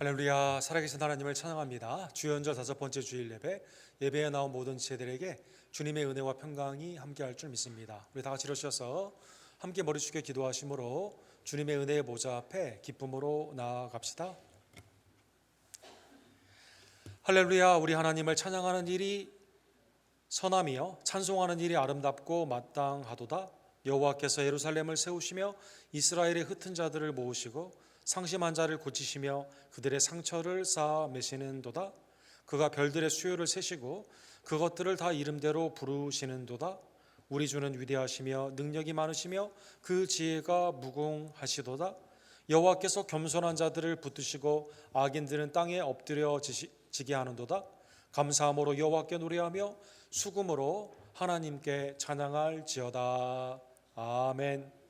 할렐루야. 살아계신 하나님을 찬양합니다. 주연절 5번째 주일 예배에 나온 모든 지체들에게 주님의 은혜와 평강이 함께할 줄 믿습니다. 우리 다 같이 일어서셔서 함께 머리 숙여 기도하심으로 주님의 은혜의 보좌 앞에 기쁨으로 나아갑시다. 할렐루야. 우리 하나님을 찬양하는 일이 선함이요 찬송하는 일이 아름답고 마땅하도다. 여호와께서 예루살렘을 세우시며 이스라엘의 흩은 자들을 모으시고 상심한 자를 고치시며 그들의 상처를 쌓아 매시는도다. 그가 별들의 수요를 세시고 그것들을 다 이름대로 부르시는도다. 우리 주는 위대하시며 능력이 많으시며 그 지혜가 무궁하시도다. 여호와께서 겸손한 자들을 붙드시고 악인들은 땅에 엎드려 지게 하는도다. 감사함으로 여호와께 노래하며 수금으로 하나님께 찬양할지어다. 아멘.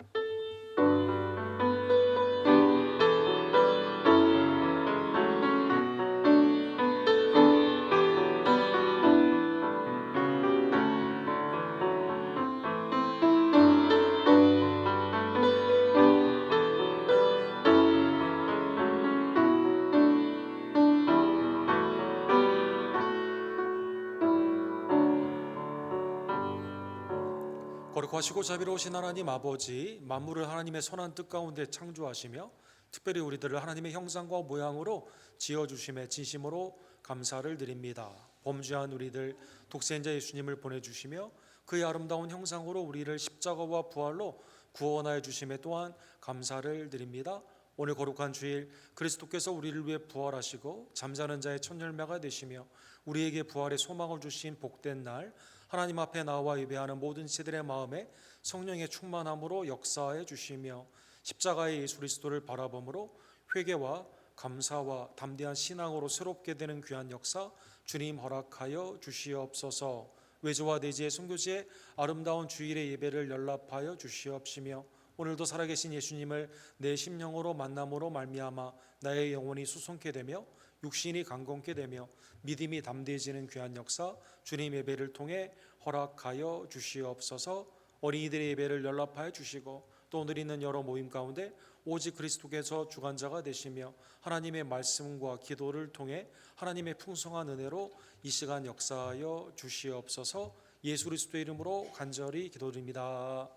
거룩하시고 자비로우신 하나님 아버지, 만물을 하나님의 선한 뜻 가운데 창조하시며 특별히 우리들을 하나님의 형상과 모양으로 지어주심에 진심으로 감사를 드립니다. 범죄한 우리들 독생자 예수님을 보내주시며 그의 아름다운 형상으로 우리를 십자가와 부활로 구원하여 주심에 또한 감사를 드립니다. 오늘 거룩한 주일 그리스도께서 우리를 위해 부활하시고 잠자는 자의 첫 열매가 되시며 우리에게 부활의 소망을 주신 복된 날, 하나님 앞에 나와 예배하는 모든 지체들의 마음에 성령의 충만함으로 역사해 주시며 십자가의 예수 그리스도를 바라봄으로 회개와 감사와 담대한 신앙으로 새롭게 되는 귀한 역사 주님 허락하여 주시옵소서. 외조와 내지의 선교지의 아름다운 주일의 예배를 연락하여 주시옵시며 오늘도 살아계신 예수님을 내 심령으로 만남으로 말미암아 나의 영혼이 수송케 되며 육신이 강건케 되며 믿음이 담대해지는 귀한 역사 주님 예배를 통해 허락하여 주시옵소서. 어린이들의 예배를 연락하여 주시고 또 오늘 있는 여러 모임 가운데 오직 그리스도께서 주관자가 되시며 하나님의 말씀과 기도를 통해 하나님의 풍성한 은혜로 이 시간 역사하여 주시옵소서. 예수 그리스도의 이름으로 간절히 기도드립니다.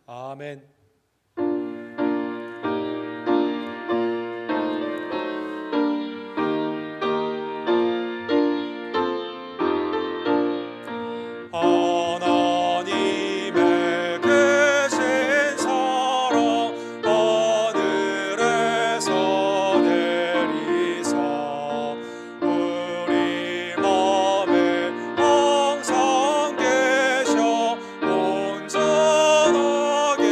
아멘. 하나님의 계신 사랑 하늘에서 내리사 우리 맘에 항상 계셔 온전하게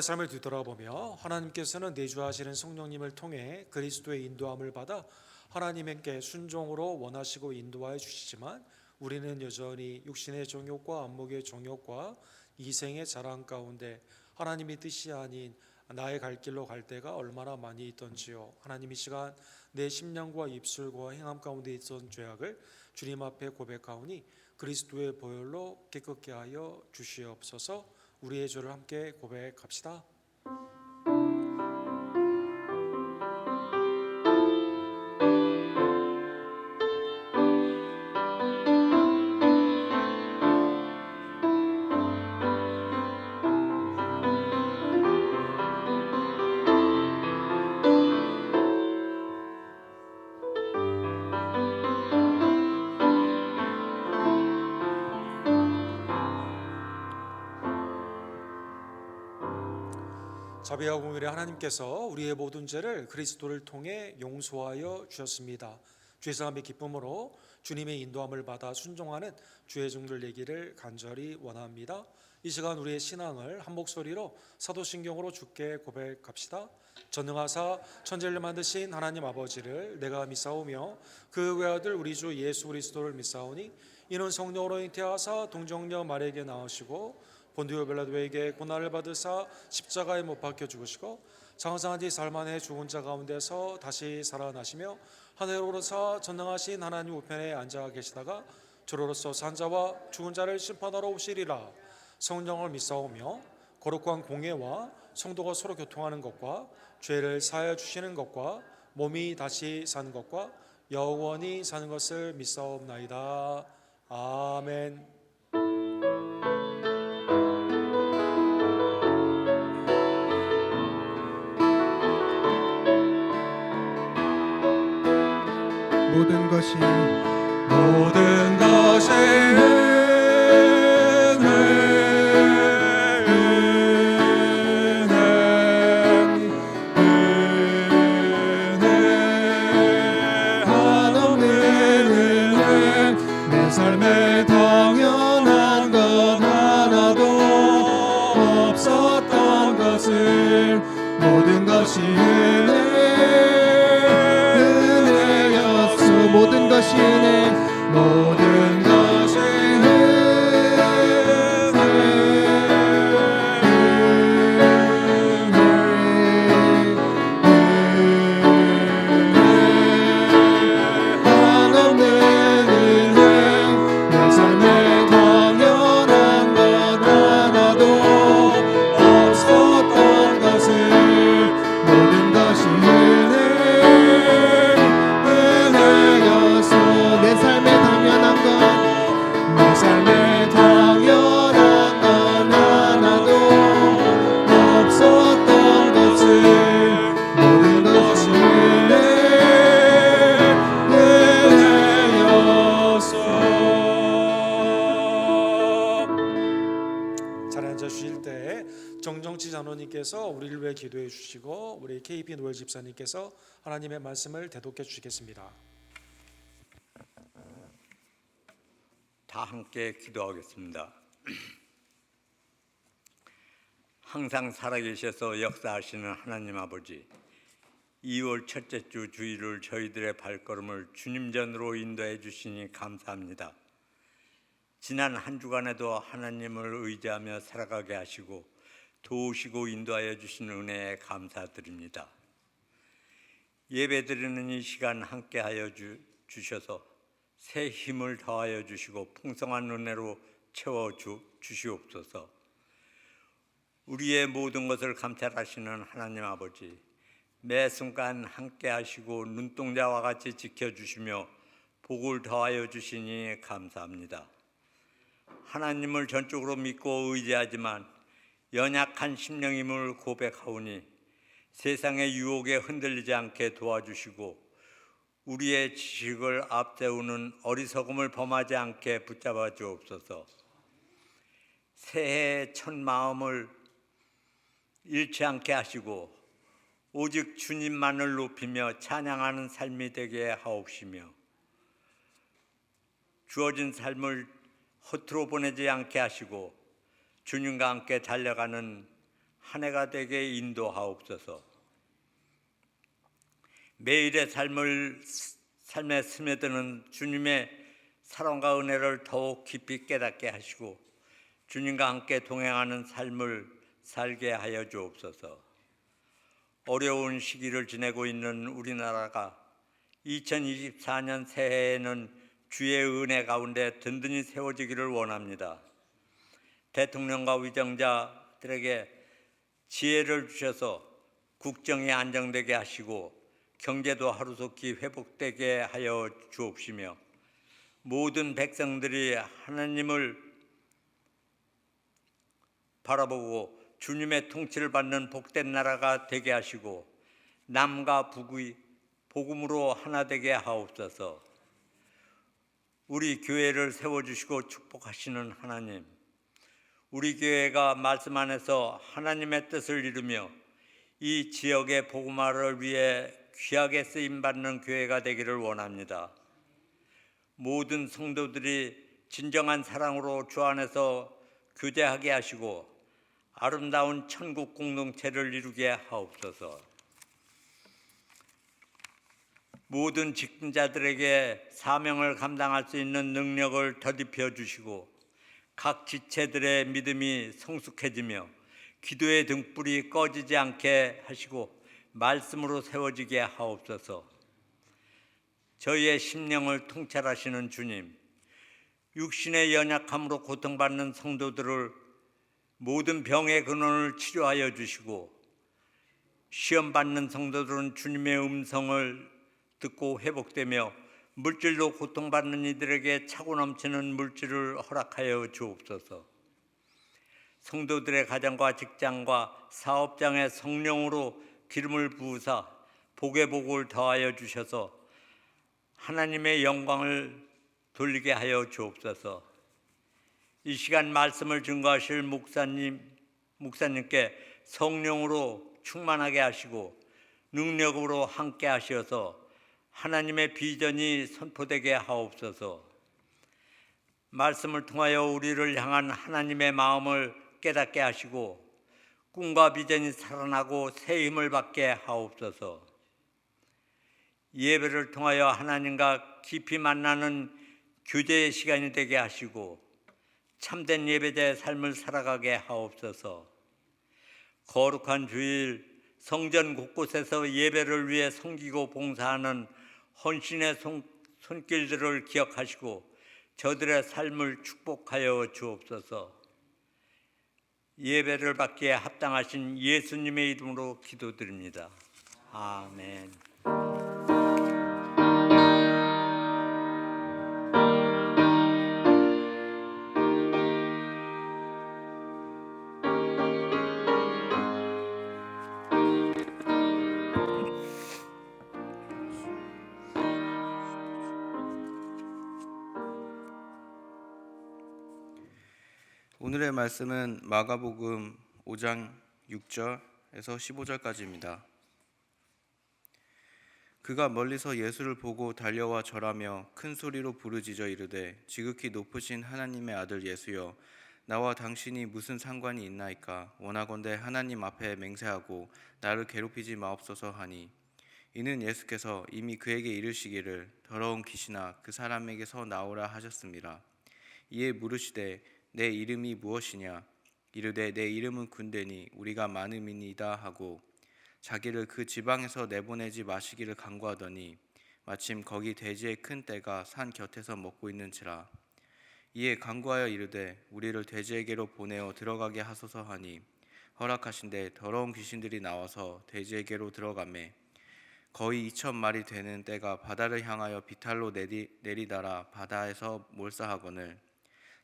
삶을 뒤돌아보며 하나님께서는 내주하시는 성령님을 통해 그리스도의 인도함을 받아 하나님께 순종으로 원하시고 인도하여 주시지만 우리는 여전히 육신의 정욕과 안목의 정욕과 이생의 자랑 가운데 하나님의 뜻이 아닌 나의 갈 길로 갈 때가 얼마나 많이 있던지요. 하나님 이 시간 내 심령과 입술과 행함 가운데 있던 죄악을 주님 앞에 고백하오니 그리스도의 보혈로 깨끗게 하여 주시옵소서. 우리의 죄를 함께 고백합시다. 자비하고 공의의 하나님께서 우리의 모든 죄를 그리스도를 통해 용서하여 주셨습니다. 죄사함의 기쁨으로 주님의 인도함을 받아 순종하는 주의 종들 되기를 간절히 원합니다. 이 시간 우리의 신앙을 한 목소리로 사도신경으로 주께 고백합시다. 전능하사 천지를 만드신 하나님 아버지를 내가 믿사오며 그 외아들 우리 주 예수 그리스도를 믿사오니 이는 성령으로 잉태하사 동정녀 마리아에게 나으시고 본디오 빌라도에게 고난을 받으사 십자가에 못 박혀 죽으시고 장사한 지 사흘 만에 죽은 자 가운데서 다시 살아나시며 하늘로 오르사 전능하신 하나님 우편에 앉아 계시다가 주로로서 산자와 죽은 자를 심판하러 오시리라. 성령을 믿사오며 거룩한 공예와 성도가 서로 교통하는 것과 죄를 사하여 주시는 것과 몸이 다시 사는 것과 영원히 사는 것을 믿사옵나이다. 아멘. 모든 것이 한없는 은혜 내 삶에 당연한 것 하나도 없었던 것을 모든 것이 모든 것이 은혜 모든 것이 한없는 은혜 내 삶에 당연한 것 하나도 없었던 것을 모든 것이 내 삶에 당연한 건 하나도 없었던 것을 모든 것이 은혜였어. 자리에 앉아 주실 때 정정치 장로님께서 우리를 위해 기도해 주시고 우리 KB 노엘 집사님께서 하나님의 말씀을 대독해 주시겠습니다. 다 함께 기도하겠습니다. 항상 살아계셔서 역사하시는 하나님 아버지, 2월 첫째 주 주일을 저희들의 발걸음을 주님 전으로 인도해 주시니 감사합니다. 지난 한 주간에도 하나님을 의지하며 살아가게 하시고 도우시고 인도하여 주신 은혜에 감사드립니다. 예배드리는 이 시간 함께하여 주셔서 새 힘을 더하여 주시고 풍성한 은혜로 채워 주시옵소서. 우리의 모든 것을 감찰하시는 하나님 아버지, 매 순간 함께 하시고 눈동자와 같이 지켜주시며 복을 더하여 주시니 감사합니다. 하나님을 전적으로 믿고 의지하지만 연약한 심령임을 고백하오니 세상의 유혹에 흔들리지 않게 도와주시고 우리의 지식을 앞세우는 어리석음을 범하지 않게 붙잡아 주옵소서. 새해의 첫 마음을 잃지 않게 하시고 오직 주님만을 높이며 찬양하는 삶이 되게 하옵시며 주어진 삶을 허투루 보내지 않게 하시고 주님과 함께 달려가는 한 해가 되게 인도하옵소서. 매일의 삶에 스며드는 주님의 사랑과 은혜를 더욱 깊이 깨닫게 하시고 주님과 함께 동행하는 삶을 살게 하여 주옵소서. 어려운 시기를 지내고 있는 우리나라가 2024년 새해에는 주의 은혜 가운데 든든히 세워지기를 원합니다. 대통령과 위정자들에게 지혜를 주셔서 국정이 안정되게 하시고 경제도 하루속히 회복되게 하여 주옵시며 모든 백성들이 하나님을 바라보고 주님의 통치를 받는 복된 나라가 되게 하시고 남과 북의 복음으로 하나 되게 하옵소서. 우리 교회를 세워주시고 축복하시는 하나님, 우리 교회가 말씀 안에서 하나님의 뜻을 이루며 이 지역의 복음화를 위해 귀하게 쓰임받는 교회가 되기를 원합니다. 모든 성도들이 진정한 사랑으로 주 안에서 교제하게 하시고 아름다운 천국 공동체를 이루게 하옵소서. 모든 직분자들에게 사명을 감당할 수 있는 능력을 더딥혀 주시고 각 지체들의 믿음이 성숙해지며 기도의 등불이 꺼지지 않게 하시고 말씀으로 세워지게 하옵소서. 저희의 심령을 통찰하시는 주님, 육신의 연약함으로 고통받는 성도들을 모든 병의 근원을 치료하여 주시고 시험받는 성도들은 주님의 음성을 듣고 회복되며 물질로 고통받는 이들에게 차고 넘치는 물질을 허락하여 주옵소서. 성도들의 가정과 직장과 사업장에 성령으로 기름을 부으사 복의 복을 더하여 주셔서 하나님의 영광을 돌리게 하여 주옵소서. 이 시간 말씀을 증거하실 목사님께 성령으로 충만하게 하시고 능력으로 함께 하셔서 하나님의 비전이 선포되게 하옵소서. 말씀을 통하여 우리를 향한 하나님의 마음을 깨닫게 하시고 꿈과 비전이 살아나고 새 힘을 받게 하옵소서. 예배를 통하여 하나님과 깊이 만나는 교제의 시간이 되게 하시고 참된 예배자의 삶을 살아가게 하옵소서. 거룩한 주일 성전 곳곳에서 예배를 위해 섬기고 봉사하는 헌신의 손길들을 기억하시고 저들의 삶을 축복하여 주옵소서. 예배를 받기에 합당하신 예수님의 이름으로 기도드립니다. 아멘. 오늘의 말씀은 마가복음 5장 6절에서 15절까지입니다. 그가 멀리서 예수를 보고 달려와 절하며 큰 소리로 부르짖어 이르되 지극히 높으신 하나님의 아들 예수여 나와 당신이 무슨 상관이 있나이까. 원하건대 하나님 앞에 맹세하고 나를 괴롭히지 마옵소서 하니 이는 예수께서 이미 그에게 이르시기를 더러운 귀신아 그 사람에게서 나오라 하셨습니다. 이에 물으시되 내 이름이 무엇이냐. 이르되 내 이름은 군대니 우리가 많음이니이다 하고 자기를 그 지방에서 내보내지 마시기를 간구하더니 마침 거기 돼지의 큰 떼가 산 곁에서 먹고 있는지라. 이에 간구하여 이르되 우리를 돼지에게로 보내어 들어가게 하소서 하니 허락하신대 더러운 귀신들이 나와서 돼지에게로 들어가매 거의 2,000마리 되는 떼가 바다를 향하여 비탈로 내리다라 바다에서 몰사하거늘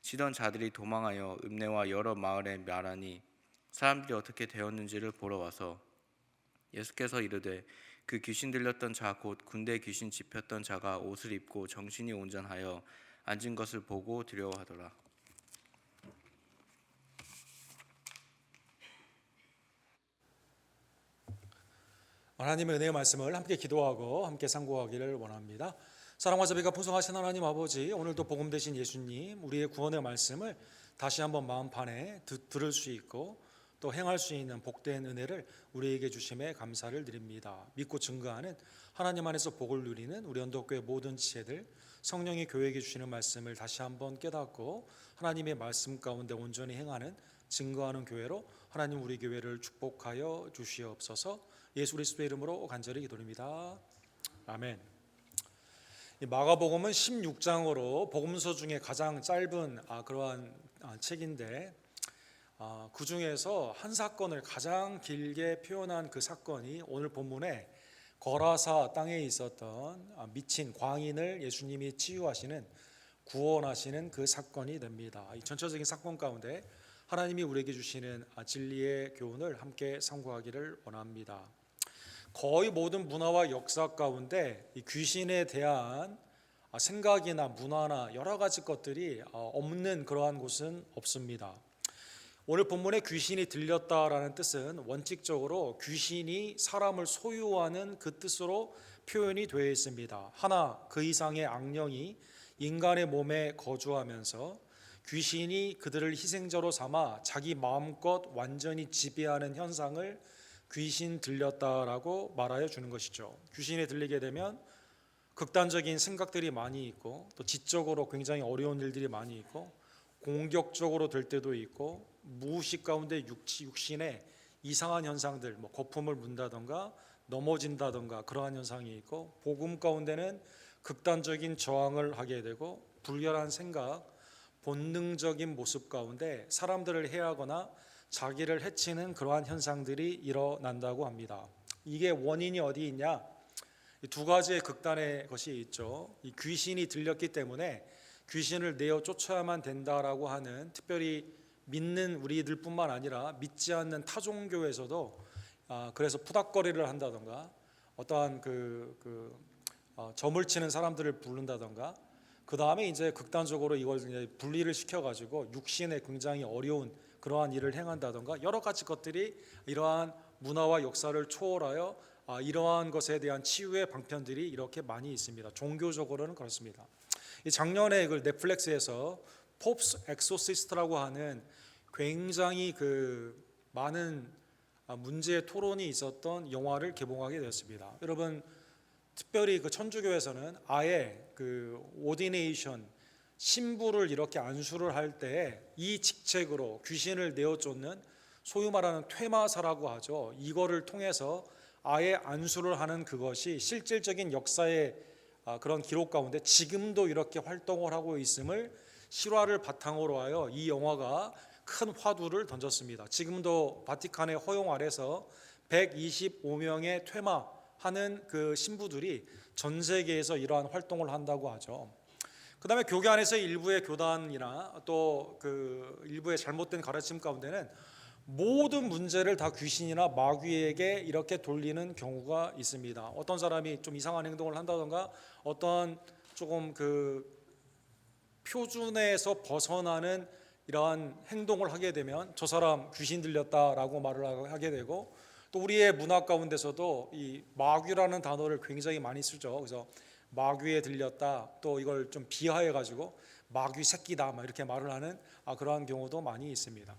치던 자들이 도망하여 읍내와 여러 마을에 말하니 사람들이 어떻게 되었는지를 보러 와서 예수께서 이르되 그 귀신 들렸던 자 곧 군대 귀신 짚혔던 자가 옷을 입고 정신이 온전하여 앉은 것을 보고 두려워하더라. 하나님의 은혜의 말씀을 함께 기도하고 함께 상고하기를 원합니다. 사랑과 자비가 풍성하신 하나님 아버지, 오늘도 복음 되신 예수님, 우리의 구원의 말씀을 다시 한번 마음판에 들을 수 있고 또 행할 수 있는 복된 은혜를 우리에게 주심에 감사를 드립니다. 믿고 증거하는 하나님 안에서 복을 누리는 우리 언덕교회 모든 지체들, 성령이 교회에게 주시는 말씀을 다시 한번 깨닫고 하나님의 말씀 가운데 온전히 행하는 증거하는 교회로 하나님 우리 교회를 축복하여 주시옵소서. 예수 그리스도의 이름으로 간절히 기도드립니다. 아멘. 이 마가복음은 16장으로 복음서 중에 가장 짧은 그러한 책인데 그 중에서 한 사건을 가장 길게 표현한 그 사건이 오늘 본문에 거라사 땅에 있었던 미친 광인을 예수님이 치유하시는, 구원하시는 그 사건이 됩니다. 이 전체적인 사건 가운데 하나님이 우리에게 주시는 진리의 교훈을 함께 상고하기를 원합니다. 거의 모든 문화와 역사 가운데 이 귀신에 대한 생각이나 문화나 여러 가지 것들이 없는 그러한 곳은 없습니다. 오늘 본문에 귀신이 들렸다라는 뜻은 원칙적으로 귀신이 사람을 소유하는 그 뜻으로 표현이 되어 있습니다. 하나 그 이상의 악령이 인간의 몸에 거주하면서 귀신이 그들을 희생자로 삼아 자기 마음껏 완전히 지배하는 현상을 귀신 들렸다라고 말하여 주는 것이죠. 귀신이 들리게 되면 극단적인 생각들이 많이 있고 또 지적으로 굉장히 어려운 일들이 많이 있고 공격적으로 될 때도 있고 무의식 가운데 육신의 이상한 현상들, 거품을 문다던가 넘어진다던가 그러한 현상이 있고, 복음 가운데는 극단적인 저항을 하게 되고 불결한 생각, 본능적인 모습 가운데 사람들을 해하거나 자기를 해치는 그러한 현상들이 일어난다고 합니다. 이게 원인이 어디 있냐? 두 가지의 극단의 것이 있죠. 이 귀신이 들렸기 때문에 귀신을 내어 쫓아야만 된다라고 하는, 특별히 믿는 우리들뿐만 아니라 믿지 않는 타종교에서도 그래서 푸닥거리를 한다던가 어떠한 점을 치는 사람들을 부른다던가, 그 다음에 이제 극단적으로 이걸 이제 분리를 시켜가지고 육신에 굉장히 어려운 그러한 일을 행한다던가 여러 가지 것들이 이러한 문화와 역사를 초월하여 이러한 것에 대한 치유의 방편들이 이렇게 많이 있습니다. 종교적으로는 그렇습니다. 작년에 그 넷플릭스에서 pop's exorcist라고 하는 굉장히 많은 문제 토론이 있었던 영화를 개봉하게 되었습니다. 여러분, 특별히 천주교에서는 아예 오디네이션, 신부를 이렇게 안수를 할 때 이 직책으로 귀신을 내어 쫓는 소위 말하는 퇴마사라고 하죠. 이거를 통해서 아예 안수를 하는 그것이 실질적인 역사의 그런 기록 가운데 지금도 이렇게 활동을 하고 있음을 실화를 바탕으로 하여 이 영화가 큰 화두를 던졌습니다. 지금도 바티칸의 허용 아래서 125명의 퇴마하는 그 신부들이 전 세계에서 이러한 활동을 한다고 하죠. 그 다음에 교회 안에서 일부의 교단이나 또 일부의 잘못된 가르침 가운데는 모든 문제를 다 귀신이나 마귀에게 이렇게 돌리는 경우가 있습니다. 어떤 사람이 좀 이상한 행동을 한다던가 어떤 조금 표준에서 벗어나는 이러한 행동을 하게 되면 저 사람 귀신 들렸다라고 말을 하게 되고, 또 우리의 문화 가운데서도 이 마귀라는 단어를 굉장히 많이 쓰죠. 그래서 마귀에 들렸다, 또 이걸 좀 비하해 가지고 마귀 새끼다 이렇게 말을 하는 그러한 경우도 많이 있습니다.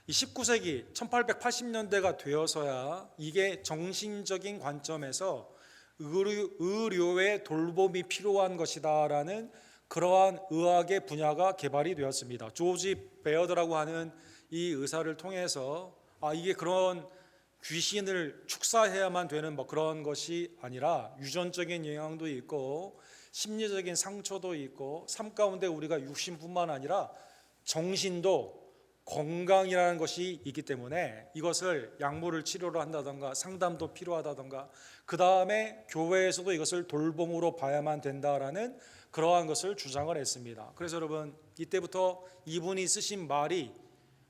이 19세기 1880년대가 되어서야 이게 정신적인 관점에서 의료의 돌봄이 필요한 것이다라는 그러한 의학의 분야가 개발이 되었습니다. 조지 베어드라고 하는 이 의사를 통해서 이게 그런 귀신을 축사해야만 되는 그런 것이 아니라 유전적인 영향도 있고 심리적인 상처도 있고 삶 가운데 우리가 육신뿐만 아니라 정신도 건강이라는 것이 있기 때문에 이것을 약물을 치료로 한다던가 상담도 필요하다던가 그 다음에 교회에서도 이것을 돌봄으로 봐야만 된다라는 그러한 것을 주장을 했습니다. 그래서 여러분, 이때부터 이분이 쓰신 말이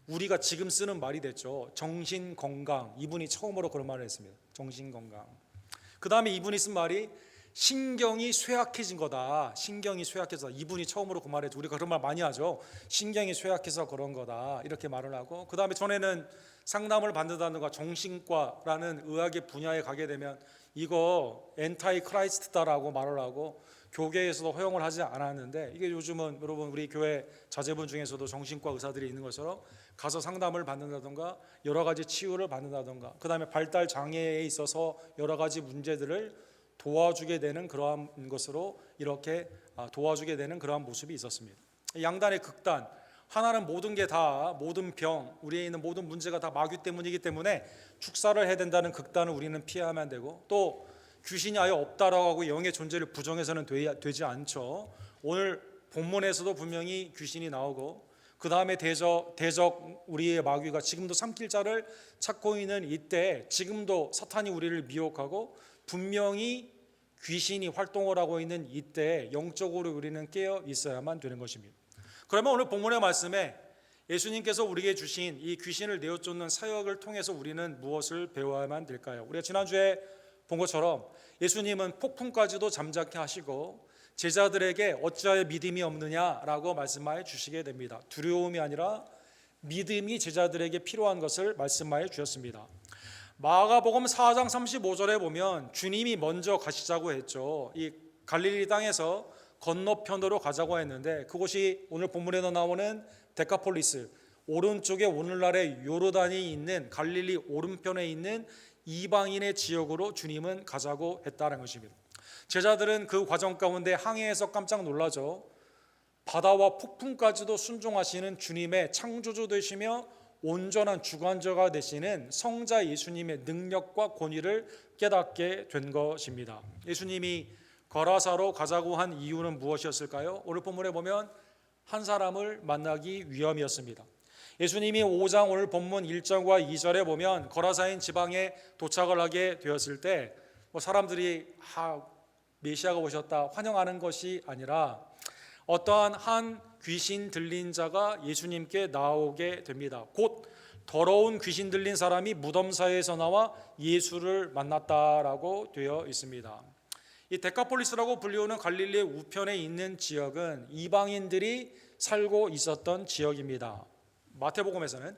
우리가 지금 쓰는 말이 됐죠. 정신건강. 이분이 처음으로 그런 말을 했습니다. 정신건강. 그 다음에 이분이 쓴 말이 신경이 쇠약해진 거다. 신경이 쇠약해서, 이분이 처음으로 그 말했죠. 우리가 그런 말 많이 하죠. 신경이 쇠약해서 그런 거다 이렇게 말을 하고, 그 다음에 전에는 상담을 받는다든가 정신과라는 의학의 분야에 가게 되면 이거 엔타이 크라이스트다라고 말을 하고 교계에서도 허용을 하지 않았는데, 이게 요즘은 여러분 우리 교회 자제분 중에서도 정신과 의사들이 있는 것처럼 가서 상담을 받는다던가 여러 가지 치유를 받는다던가 그다음에 발달 장애에 있어서 여러 가지 문제들을 도와주게 되는 그러한 것으로 이렇게 도와주게 되는 그러한 모습이 있었습니다. 양단의 극단, 하나는 모든 게 다 모든 병, 우리에 있는 모든 문제가 다 마귀 때문이기 때문에 축사를 해야 된다는 극단을 우리는 피하면 되고, 또 귀신이 아예 없다라고 하고 영의 존재를 부정해서는 되지 않죠. 오늘 본문에서도 분명히 귀신이 나오고 그 다음에 대적 우리의 마귀가 지금도 삼킬 자를 찾고 있는 이때 지금도 사탄이 우리를 미혹하고 분명히 귀신이 활동을 하고 있는 이때 영적으로 우리는 깨어 있어야만 되는 것입니다. 그러면 오늘 본문의 말씀에 예수님께서 우리에게 주신 이 귀신을 내어쫓는 사역을 통해서 우리는 무엇을 배워야만 될까요? 우리가 지난주에 본 것처럼 예수님은 폭풍까지도 잠잠케 하시고 제자들에게 어찌하여 믿음이 없느냐라고 말씀하여 주시게 됩니다. 두려움이 아니라 믿음이 제자들에게 필요한 것을 말씀하여 주셨습니다. 마가복음 4장 35절에 보면 주님이 먼저 가시자고 했죠. 이 갈릴리 땅에서 건너편으로 가자고 했는데 그곳이 오늘 본문에도 나오는 데카폴리스, 오른쪽에 오늘날의 요르단이 있는 갈릴리 오른편에 있는 이방인의 지역으로 주님은 가자고 했다는 것입니다. 제자들은 그 과정 가운데 항해에서 깜짝 놀라죠. 바다와 폭풍까지도 순종하시는 주님의 창조주 되시며 온전한 주관자가 되시는 성자 예수님의 능력과 권위를 깨닫게 된 것입니다. 예수님이 거라사로 가자고 한 이유는 무엇이었을까요? 오늘 본문에 보면 한 사람을 만나기 위함이었습니다. 예수님이 5장 오늘 본문 1절과 2절에 보면 거라사인 지방에 도착을 하게 되었을 때 사람들이 메시아가 오셨다 환영하는 것이 아니라 어떠한 한 귀신 들린 자가 예수님께 나오게 됩니다. 곧 더러운 귀신 들린 사람이 무덤 사이에서 나와 예수를 만났다라고 되어 있습니다. 이 데카폴리스라고 불리우는 갈릴리의 우편에 있는 지역은 이방인들이 살고 있었던 지역입니다. 마태복음에서는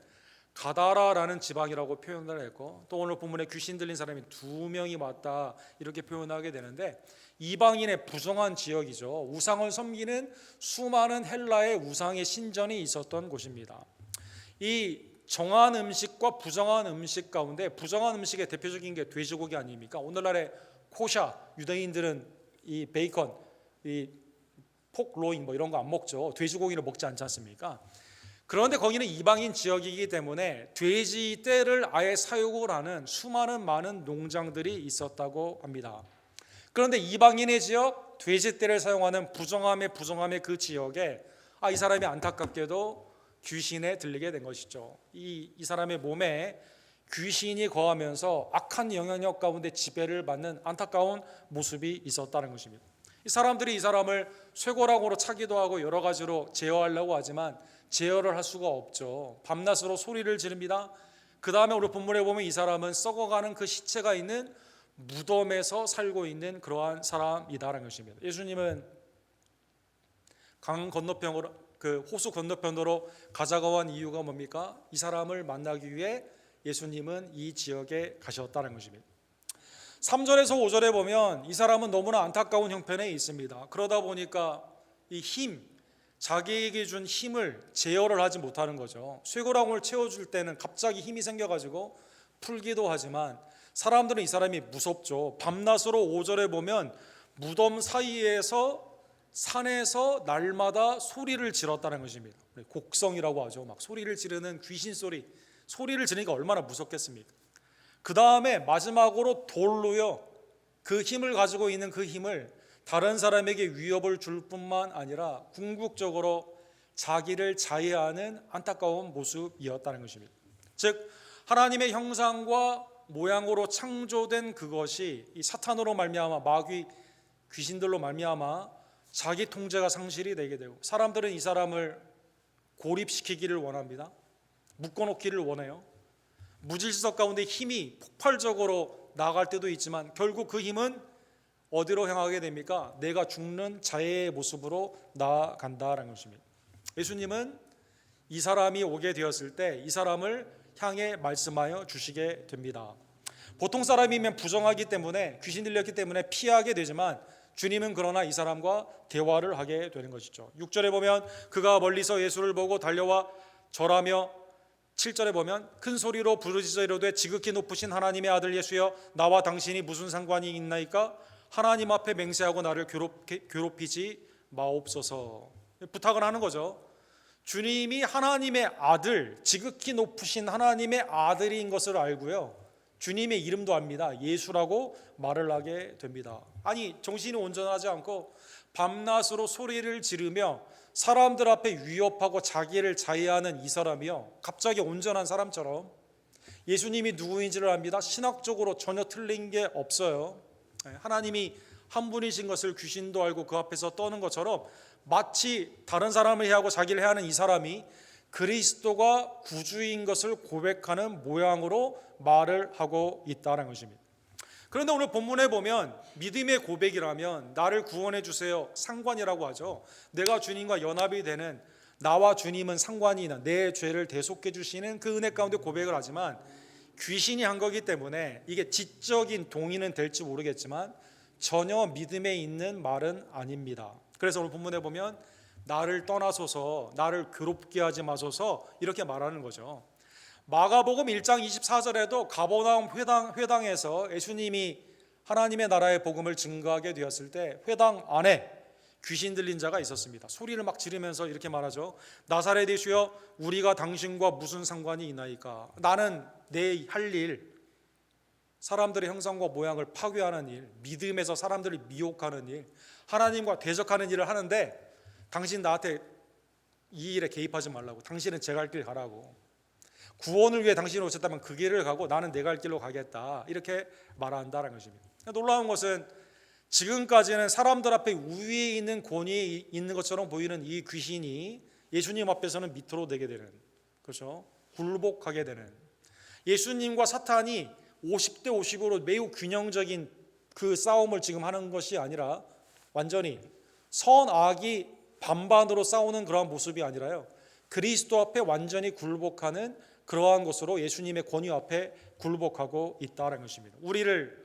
가다라라는 지방이라고 표현을 했고 또 오늘 본문에 귀신 들린 사람이 2명이 왔다 이렇게 표현하게 되는데 이방인의 부정한 지역이죠. 우상을 섬기는 수많은 헬라의 우상의 신전이 있었던 곳입니다. 이 정한 음식과 부정한 음식 가운데 부정한 음식의 대표적인 게 돼지고기 아닙니까? 오늘날의 코샤, 유대인들은 이 베이컨, 이 폭로인 이런 거 안 먹죠. 돼지고기를 먹지 않지 않습니까? 그런데 거기는 이방인 지역이기 때문에 돼지 떼를 아예 사육을 하는 많은 농장들이 있었다고 합니다. 그런데 이방인의 지역, 돼지 떼를 사용하는 부정함의 그 지역에 이 사람이 안타깝게도 귀신에 들리게 된 것이죠. 이 사람의 몸에 귀신이 거하면서 악한 영향력 가운데 지배를 받는 안타까운 모습이 있었다는 것입니다. 이 사람들이 이 사람을 쇠고랑으로 차기도 하고 여러 가지로 제어하려고 하지만 제어를 할 수가 없죠. 밤낮으로 소리를 지릅니다. 그 다음에 우리 본문에 보면 이 사람은 썩어가는 그 시체가 있는 무덤에서 살고 있는 그러한 사람이다라는 것입니다. 예수님은 강 건너편으로 호수 건너편으로 가자고 한 이유가 뭡니까? 이 사람을 만나기 위해 예수님은 이 지역에 가셨다는 것입니다. 3절에서 5절에 보면 이 사람은 너무나 안타까운 형편에 있습니다. 그러다 보니까 이 자기에게 준 힘을 제어를 하지 못하는 거죠. 쇠고랑을 채워줄 때는 갑자기 힘이 생겨가지고 풀기도 하지만 사람들은 이 사람이 무섭죠. 밤낮으로 5절에 보면 무덤 사이에서 산에서 날마다 소리를 질렀다는 것입니다. 곡성이라고 하죠. 막 소리를 지르는 귀신 소리를 지르니까 얼마나 무섭겠습니까? 그 다음에 마지막으로 돌로요. 그 힘을 가지고 있는 그 힘을 다른 사람에게 위협을 줄 뿐만 아니라 궁극적으로 자기를 자해하는 안타까운 모습이었다는 것입니다. 즉 하나님의 형상과 모양으로 창조된 그것이 이 사탄으로 말미암아 마귀 귀신들로 말미암아 자기 통제가 상실이 되게 되고 사람들은 이 사람을 고립시키기를 원합니다. 묶어놓기를 원해요. 무질서 가운데 힘이 폭발적으로 나아갈 때도 있지만 결국 그 힘은 어디로 향하게 됩니까? 내가 죽는 자해의 모습으로 나아간다라는 것입니다. 예수님은 이 사람이 오게 되었을 때 이 사람을 향해 말씀하여 주시게 됩니다. 보통 사람이면 부정하기 때문에 귀신 들렸기 때문에 피하게 되지만 주님은 그러나 이 사람과 대화를 하게 되는 것이죠. 6절에 보면 그가 멀리서 예수를 보고 달려와 절하며 7절에 보면 큰 소리로 부르짖어 이르되 지극히 높으신 하나님의 아들 예수여 나와 당신이 무슨 상관이 있나이까? 하나님 앞에 맹세하고 나를 괴롭히지 마옵소서. 부탁을 하는 거죠. 주님이 하나님의 아들, 지극히 높으신 하나님의 아들인 것을 알고요, 주님의 이름도 압니다. 예수라고 말을 하게 됩니다. 아니, 정신이 온전하지 않고 밤낮으로 소리를 지르며 사람들 앞에 위협하고 자기를 자해하는 이 사람이요, 갑자기 온전한 사람처럼 예수님이 누구인지를 압니다. 신학적으로 전혀 틀린 게 없어요. 하나님이 한 분이신 것을 귀신도 알고 그 앞에서 떠는 것처럼 마치 다른 사람을 해하고 자기를 해하는 이 사람이 그리스도가 구주인 것을 고백하는 모양으로 말을 하고 있다는 것입니다. 그런데 오늘 본문에 보면 믿음의 고백이라면 나를 구원해 주세요, 상관이라고 하죠. 내가 주님과 연합이 되는, 나와 주님은 상관이 있는, 내 죄를 대속해 주시는 그 은혜 가운데 고백을 하지만 귀신이 한 거기 때문에 이게 지적인 동의는 될지 모르겠지만 전혀 믿음에 있는 말은 아닙니다. 그래서 오늘 본문에 보면 나를 떠나소서, 나를 괴롭게 하지 마소서 이렇게 말하는 거죠. 마가복음 1장 24절에도 가버나움 회당에서 예수님이 하나님의 나라의 복음을 증거하게 되었을 때 회당 안에 귀신 들린 자가 있었습니다. 소리를 막 지르면서 이렇게 말하죠. 나사렛 예수여 우리가 당신과 무슨 상관이 있나이까? 나는 내 할 일, 사람들의 형상과 모양을 파괴하는 일, 믿음에서 사람들을 미혹하는 일, 하나님과 대적하는 일을 하는데 당신 나한테 이 일에 개입하지 말라고, 당신은 제 갈 길 가라고, 구원을 위해 당신이 오셨다면 그 길을 가고 나는 내 갈 길로 가겠다, 이렇게 말한다는 것입니다. 놀라운 것은 지금까지는 사람들 앞에 우위에 있는 권위에 있는 것처럼 보이는 이 귀신이 예수님 앞에서는 밑으로 되게 되는, 그렇죠? 굴복하게 되는, 예수님과 사탄이 50대 50으로 매우 균형적인 그 싸움을 지금 하는 것이 아니라 완전히 선악이 반반으로 싸우는 그러한 모습이 아니라요, 그리스도 앞에 완전히 굴복하는 그러한 것으로 예수님의 권위 앞에 굴복하고 있다는 것입니다. 우리를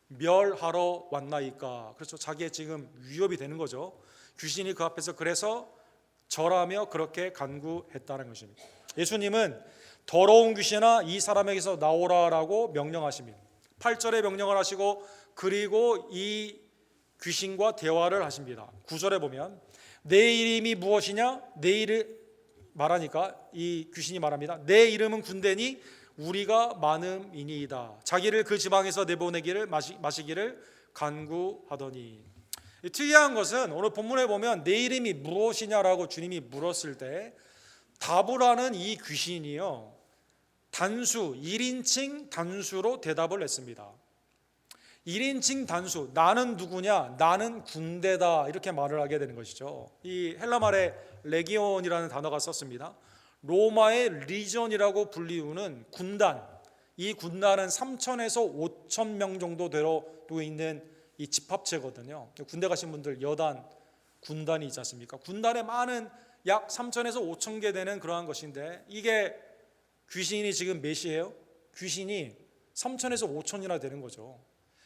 멸하러 왔나이까? 그렇죠. 자기의 지금 위협이 되는 거죠. 귀신이 그 앞에서 그래서 절하며 그렇게 간구했다는 것입니다. 예수님은 더러운 귀신아 이 사람에게서 나오라라고 명령하십니다. 8절에 명령을 하시고 그리고 이 귀신과 대화를 하십니다. 9절에 보면 내 이름이 무엇이냐? 내 이름 말하니까 이 귀신이 말합니다. 내 이름은 군대니 우리가 많음이니이다. 자기를 그 지방에서 내보내기를 마시기를 간구하더니, 특이한 것은 오늘 본문에 보면 내 이름이 무엇이냐라고 주님이 물었을 때 답을 하는 이 귀신이요, 단수 1인칭 단수로 대답을 했습니다. 1인칭 단수, 나는 누구냐? 나는 군대다, 이렇게 말을 하게 되는 것이죠. 이 헬라 말에 레기온이라는 단어가 썼습니다. 로마의 리전이라고 불리우는 군단, 이 군단은 3,000에서 5,000명 정도 되어 있는 이 집합체거든요. 군대 가신 분들 여단, 군단이 있지 않습니까? 군단에 많은 약 3,000에서 5,000개 되는 그러한 것인데 이게 귀신이 지금 몇이에요? 귀신이 3,000에서 5,000이나 되는 거죠.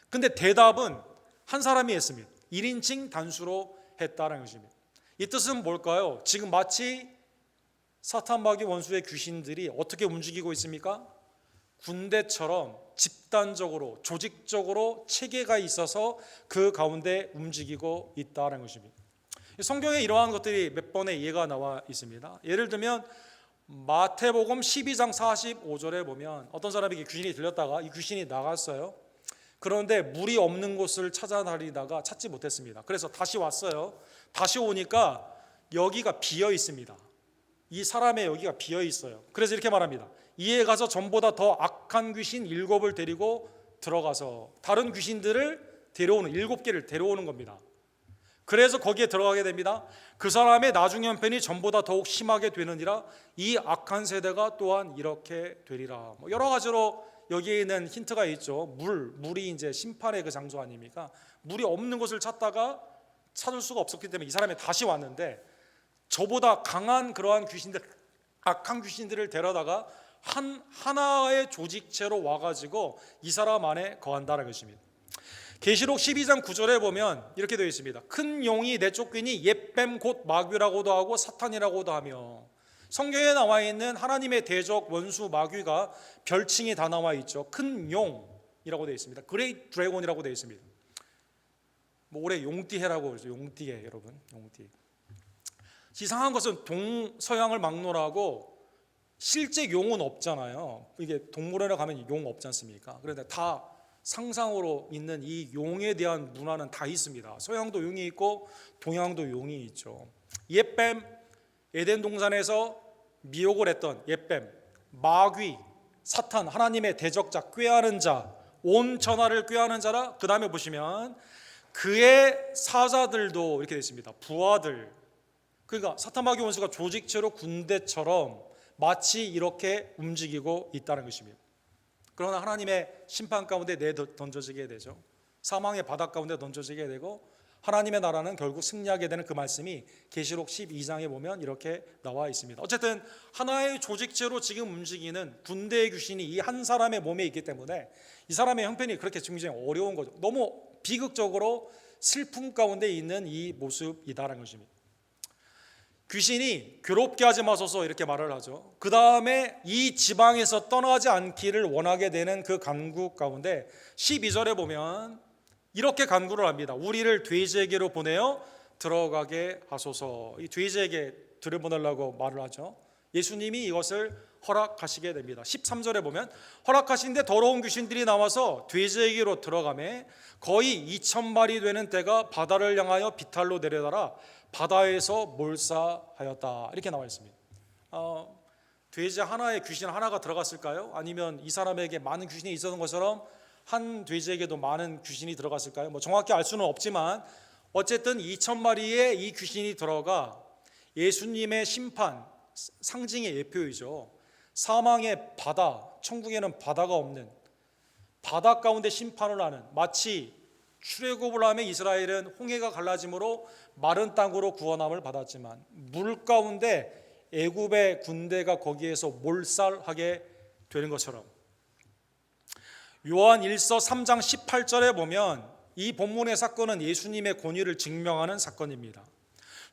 근데 대답은 한 사람이 했습니다. 1인칭 단수로 했다는 것입니다. 이 뜻은 뭘까요? 지금 마치 사탄마귀 원수의 귀신들이 어떻게 움직이고 있습니까? 군대처럼 집단적으로 조직적으로 체계가 있어서 그 가운데 움직이고 있다는 것입니다. 성경에 이러한 것들이 몇 번의 예가 나와 있습니다. 예를 들면 마태복음 12장 45절에 보면 어떤 사람에게 귀신이 들렸다가 이 귀신이 나갔어요. 그런데 물이 없는 곳을 찾아다니다가 찾지 못했습니다. 그래서 다시 왔어요. 다시 오니까 여기가 비어 있습니다. 이 사람의 여기가 비어 있어요. 그래서 이렇게 말합니다. 이에 가서 전보다 더 악한 귀신 7을 데리고 들어가서 다른 귀신들을 데려오는, 7개를 데려오는 겁니다. 그래서 거기에 들어가게 됩니다. 그 사람의 나중 형편이 전보다 더욱 심하게 되느니라. 이 악한 세대가 또한 이렇게 되리라. 여러 가지로 여기에 있는 힌트가 있죠. 물이 이제 심판의 그 장소 아닙니까? 물이 없는 곳을 찾다가 찾을 수가 없었기 때문에 이 사람이 다시 왔는데 저보다 강한 그러한 귀신들, 악한 귀신들을 데려다가 하나의 조직체로 와가지고 이 사람 안에 거한다는 것입니다. 계시록 12장 9절에 보면 이렇게 되어 있습니다. 큰 용이 내쫓기니 옛뱀 곧 마귀라고도 하고 사탄이라고도 하며, 성경에 나와 있는 하나님의 대적 원수 마귀가 별칭이 다 나와 있죠. 큰 용이라고 되어 있습니다. 그레이트 드래곤이라고 되어 있습니다. 뭐 올해 용띠해라고 그러죠. 용띠해 여러분. 용띠. 이상한 것은 동서양을 막론하고 실제 용은 없잖아요. 이게 동물원에 가면 용 없지 않습니까? 그런데 다 상상으로 있는 이 용에 대한 문화는 다 있습니다. 서양도 용이 있고 동양도 용이 있죠. 옛뱀, 에덴 동산에서 미혹을 했던 옛뱀, 마귀, 사탄, 하나님의 대적자, 꾀하는 자, 온 천하를 꾀하는 자라. 그 다음에 보시면 그의 사자들도 이렇게 되어 있습니다. 부하들. 그러니까 사탄 마귀 원수가 조직체로 군대처럼 마치 이렇게 움직이고 있다는 것입니다. 그러나 하나님의 심판 가운데 내던져지게 되죠. 사망의 바닥 가운데 던져지게 되고 하나님의 나라는 결국 승리하게 되는 그 말씀이 계시록 12장에 보면 이렇게 나와 있습니다. 어쨌든 하나의 조직체로 지금 움직이는 군대의 귀신이 이 한 사람의 몸에 있기 때문에 이 사람의 형편이 그렇게 굉장히 어려운 거죠. 너무 비극적으로 슬픔 가운데 있는 이 모습이다라는 것입니다. 귀신이 괴롭게 하지 마소서 이렇게 말을 하죠. 그 다음에 이 지방에서 떠나지 않기를 원하게 되는 그 간구 가운데 12절에 보면 이렇게 간구를 합니다. 우리를 돼지에게로 보내어 들어가게 하소서. 이 돼지에게 들여보내려고 말을 하죠. 예수님이 이것을 허락하시게 됩니다. 13절에 보면 허락하신데 더러운 귀신들이 나와서 돼지에게로 들어가매 거의 2,000마리 되는 떼가 바다를 향하여 비탈로 내려달아 바다에서 몰사하였다. 이렇게 나와 있습니다. 돼지 하나에 귀신 하나가 들어갔을까요? 아니면 이 사람에게 많은 귀신이 있었던 것처럼 한 돼지에게도 많은 귀신이 들어갔을까요? 뭐 정확히 알 수는 없지만 어쨌든 2,000마리의 이 귀신이 들어가 예수님의 심판, 상징의 예표이죠. 사망의 바다, 천국에는 바다가 없는 바다 가운데 심판을 하는, 마치 출애굽을 하며 이스라엘은 홍해가 갈라짐으로 마른 땅으로 구원함을 받았지만 물 가운데 애굽의 군대가 거기에서 몰살하게 되는 것처럼 요한 1서 3장 18절에 보면 이 본문의 사건은 예수님의 권위를 증명하는 사건입니다.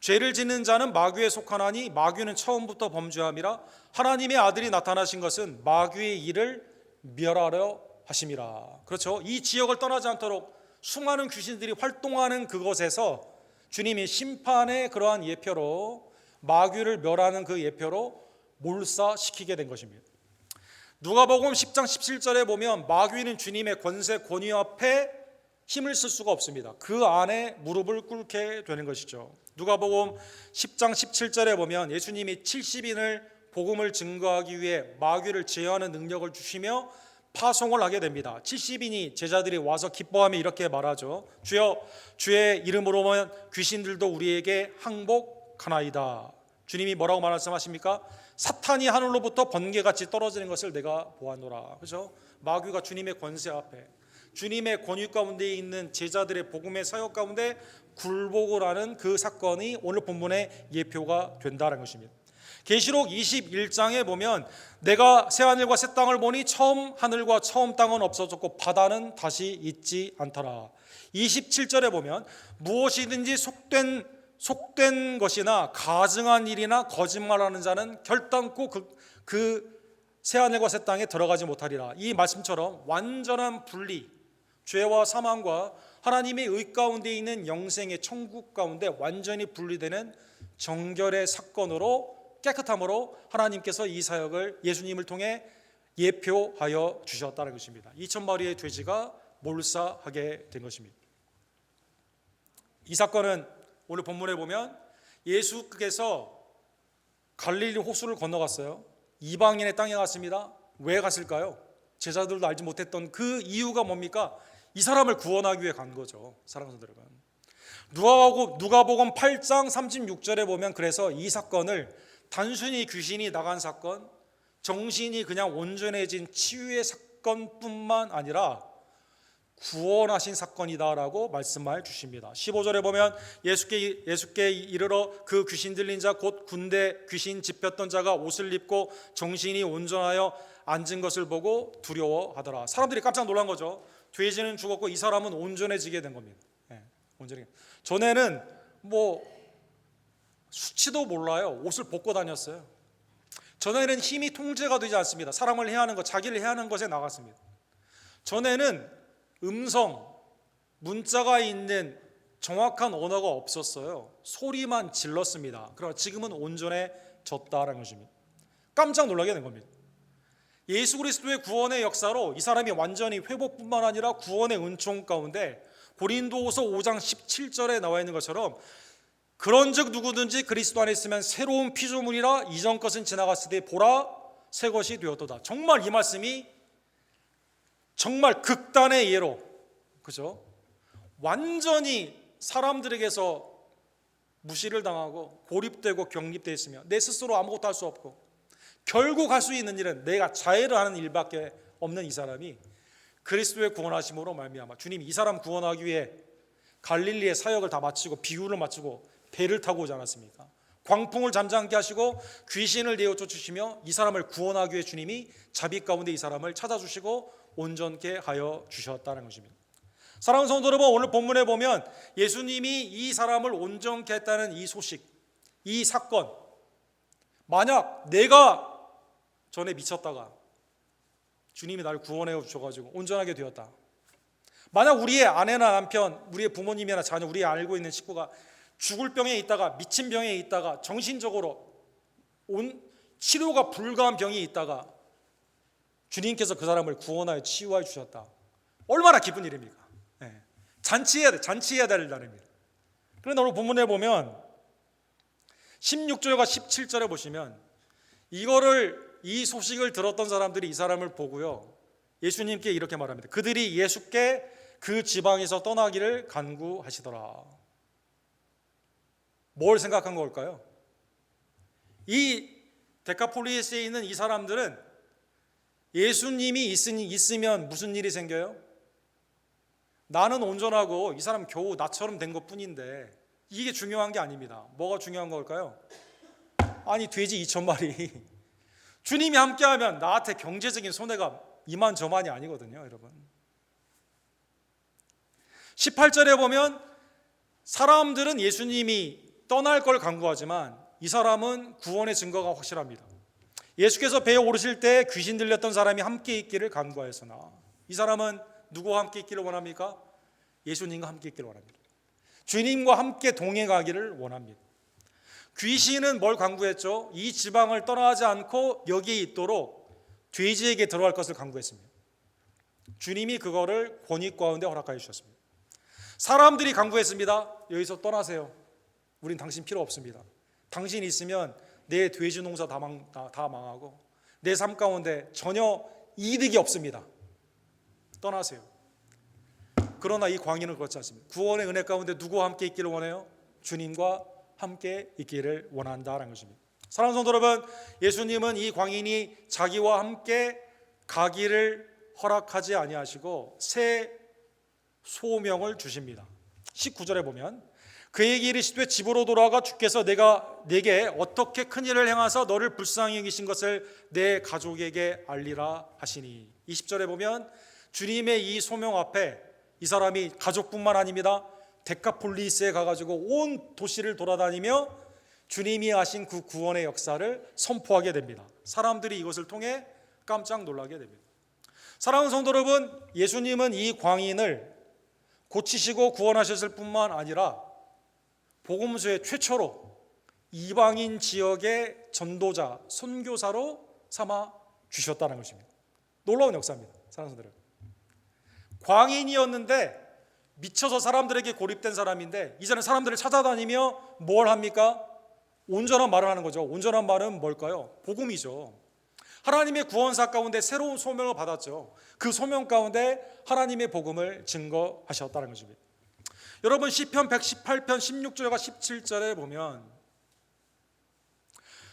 죄를 짓는 자는 마귀에 속하나니 마귀는 처음부터 범죄함이라 하나님의 아들이 나타나신 것은 마귀의 일을 멸하려 하심이라. 그렇죠. 이 지역을 떠나지 않도록 수많은 귀신들이 활동하는 그곳에서 주님이 심판의 그러한 예표로 마귀를 멸하는 그 예표로 몰사시키게 된 것입니다. 누가복음 10장 17절에 보면 마귀는 주님의 권세 권위 앞에 힘을 쓸 수가 없습니다. 그 안에 무릎을 꿇게 되는 것이죠. 누가복음 10장 17절에 보면 예수님이 70인을 복음을 증거하기 위해 마귀를 제어하는 능력을 주시며 파송을 하게 됩니다. 70인이 제자들이 와서 기뻐하며 이렇게 말하죠. 주여, 주의 이름으로만 귀신들도 우리에게 항복하나이다. 주님이 뭐라고 말씀하십니까? 사탄이 하늘로부터 번개같이 떨어지는 것을 내가 보았노라. 그렇죠? 마귀가 주님의 권세 앞에, 주님의 권위 가운데 있는 제자들의 복음의 사역 가운데 굴복을 하는 그 사건이 오늘 본문의 예표가 된다는 것입니다. 계시록 21장에 보면 내가 새 하늘과 새 땅을 보니 처음 하늘과 처음 땅은 없어졌고 바다는 다시 있지 않더라. 27절에 보면 무엇이든지 속된 것이나 가증한 일이나 거짓말하는 자는 결단코 그 새 하늘과 새 땅에 들어가지 못하리라. 이 말씀처럼 완전한 분리, 죄와 사망과 하나님의 의 가운데 있는 영생의 천국 가운데 완전히 분리되는 정결의 사건으로, 깨끗함으로 하나님께서 이 사역을 예수님을 통해 예표하여 주셨다는 것입니다. 2,000마리의 돼지가 몰사하게 된 것입니다. 이 사건은 오늘 본문에 보면 예수께서 갈릴리 호수를 건너갔어요. 이방인의 땅에 갔습니다. 왜 갔을까요? 제자들도 알지 못했던 그 이유가 뭡니까? 이 사람을 구원하기 위해 간 거죠. 사랑하는 여러분, 누가복음 8장 36절에 보면 그래서 이 사건을 단순히 귀신이 나간 사건, 정신이 그냥 온전해진 치유의 사건뿐만 아니라 구원하신 사건이다라고 말씀해 주십니다. 15절에 보면 예수께 이르러 그 귀신 들린 자 곧 군대 귀신 집혔던 자가 옷을 입고 정신이 온전하여 앉은 것을 보고 두려워하더라. 사람들이 깜짝 놀란 거죠. 돼지는 죽었고 이 사람은 온전해지게 된 겁니다. 온전히. 전에는 뭐 수치도 몰라요. 옷을 벗고 다녔어요. 전에는 힘이 통제가 되지 않습니다. 사람을 해야 하는 것, 자기를 해야 하는 것에 나갔습니다. 전에는 음성, 문자가 있는 정확한 언어가 없었어요. 소리만 질렀습니다. 그러나 지금은 온전해졌다라는 것입니다. 깜짝 놀라게 된 겁니다. 예수 그리스도의 구원의 역사로 이 사람이 완전히 회복뿐만 아니라 구원의 은총 가운데 고린도후서 5장 17절에 나와 있는 것처럼 그런즉 누구든지 그리스도 안에 있으면 새로운 피조물이라 이전 것은 지나갔을 때 보라 새 것이 되었도다. 정말 이 말씀이 정말 극단의 예로, 그죠? 완전히 사람들에게서 무시를 당하고 고립되고 경립되어 있으며 내 스스로 아무것도 할 수 없고 결국 할 수 있는 일은 내가 자해를 하는 일밖에 없는 이 사람이 그리스도의 구원하심으로 말미암아 주님이 이 사람 구원하기 위해 갈릴리의 사역을 다 마치고 비유를 마치고 배를 타고 오지 않았습니까? 광풍을 잠잠케 하시고 귀신을 내어 쫓으시며 이 사람을 구원하기 위해 주님이 자비 가운데 이 사람을 찾아주시고 온전케 하여 주셨다는 것입니다. 사랑하는 성도 여러분, 오늘 본문에 보면 예수님이 이 사람을 온전케 했다는 이 소식, 이 사건, 만약 내가 전에 미쳤다가 주님이 나를 구원해 주셔가지고 온전하게 되었다, 만약 우리의 아내나 남편, 우리의 부모님이나 자녀, 우리 알고 있는 식구가 죽을 병에 있다가 미친 병에 있다가 정신적으로 치료가 불가한 병이 있다가 주님께서 그 사람을 구원하여 치유하여 주셨다, 얼마나 기쁜 일입니까? 네. 잔치해야 될 날입니다. 그런데 오늘 본문에 보면 16절과 17절에 보시면 이 소식을 들었던 사람들이 이 사람을 보고요, 예수님께 이렇게 말합니다. 그들이 예수께 그 지방에서 떠나기를 간구하시더라. 뭘 생각한 걸까요? 이 데카폴리스에 있는 이 사람들은 예수님이 있으면 무슨 일이 생겨요? 나는 온전하고 이 사람 겨우 나처럼 된 것뿐인데 이게 중요한 게 아닙니다. 뭐가 중요한 걸까요? 아니 돼지 2,000마리 주님이 함께하면 나한테 경제적인 손해가 이만저만이 아니거든요, 여러분. 18절에 보면 사람들은 예수님이 떠날 걸 간구하지만 이 사람은 구원의 증거가 확실합니다. 예수께서 배에 오르실 때 귀신 들렸던 사람이 함께 있기를 간구하였으나 이 사람은 누구와 함께 있기를 원합니까? 예수님과 함께 있기를 원합니다. 주님과 함께 동행하기를 원합니다. 귀신은 뭘 간구했죠? 이 지방을 떠나지 않고 여기에 있도록 돼지에게 들어갈 것을 간구했습니다. 주님이 그거를 권위 가운데 허락하여 주셨습니다. 사람들이 간구했습니다. 여기서 떠나세요. 우린 당신 필요 없습니다. 당신 있으면 내 돼지 농사 다 망하고 내 삶 가운데 전혀 이득이 없습니다. 떠나세요. 그러나 이 광인은 그렇지 않습니다. 구원의 은혜 가운데 누구와 함께 있기를 원해요? 주님과 함께 있기를 원한다라는 것입니다. 사랑하는 성도 여러분, 예수님은 이 광인이 자기와 함께 가기를 허락하지 아니하시고 새 소명을 주십니다. 19절에 보면 그에게 이르시되 집으로 돌아가 주께서 내게 어떻게 큰 일을 행하사 너를 불쌍히 여기신 것을 내 가족에게 알리라 하시니. 20절에 보면 주님의 이 소명 앞에 이 사람이 가족뿐만 아닙니다. 데카폴리스에 가가지고 온 도시를 돌아다니며 주님이 하신 그 구원의 역사를 선포하게 됩니다. 사람들이 이것을 통해 깜짝 놀라게 됩니다. 사랑하는 성도 여러분, 예수님은 이 광인을 고치시고 구원하셨을 뿐만 아니라 복음서의 최초로 이방인 지역의 전도자, 선교사로 삼아 주셨다는 것입니다. 놀라운 역사입니다. 사랑하는 성도 여러분, 광인이었는데 미쳐서 사람들에게 고립된 사람인데 이제는 사람들을 찾아다니며 뭘 합니까? 온전한 말을 하는 거죠. 온전한 말은 뭘까요? 복음이죠. 하나님의 구원사 가운데 새로운 소명을 받았죠. 그 소명 가운데 하나님의 복음을 증거하셨다는 것입니다. 여러분, 시편 118편 16절과 17절에 보면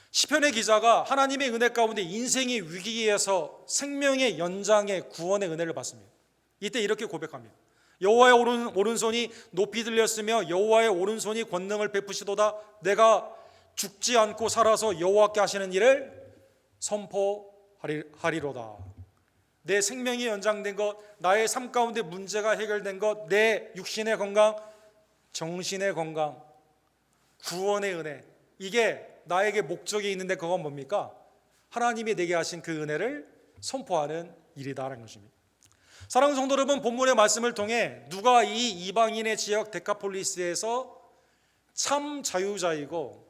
시편의 기자가 하나님의 은혜 가운데 인생의 위기에서 생명의 연장의 구원의 은혜를 받습니다. 이때 이렇게 고백합니다. 여호와의 오른손이 높이 들렸으며 여호와의 오른손이 권능을 베푸시도다. 내가 죽지 않고 살아서 여호와께 하시는 일을 선포하리로다. 내 생명이 연장된 것, 나의 삶 가운데 문제가 해결된 것, 내 육신의 건강, 정신의 건강, 구원의 은혜, 이게 나에게 목적이 있는데 그건 뭡니까? 하나님이 내게 하신 그 은혜를 선포하는 일이다라는 것입니다. 사랑하는 성도 여러분, 본문의 말씀을 통해 누가 이 이방인의 지역 데카폴리스에서 참 자유자이고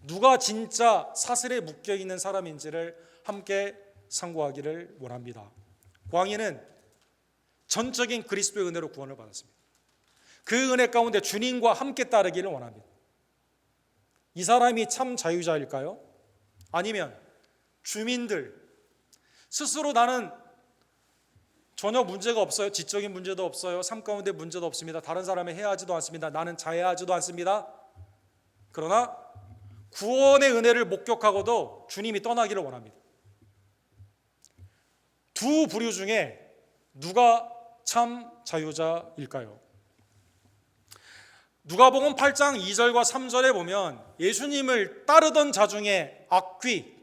누가 진짜 사슬에 묶여있는 사람인지를 함께 상고하기를 원합니다. 광인은 전적인 그리스도의 은혜로 구원을 받았습니다. 그 은혜 가운데 주님과 함께 따르기를 원합니다. 이 사람이 참 자유자일까요? 아니면 주민들 스스로 나는 전혀 문제가 없어요. 지적인 문제도 없어요. 삶 가운데 문제도 없습니다. 다른 사람을 해하지도 않습니다. 나는 자해하지도 않습니다. 그러나 구원의 은혜를 목격하고도 주님이 떠나기를 원합니다. 두 부류 중에 누가 참 자유자일까요? 누가복음 8장 2절과 3절에 보면 예수님을 따르던 자 중에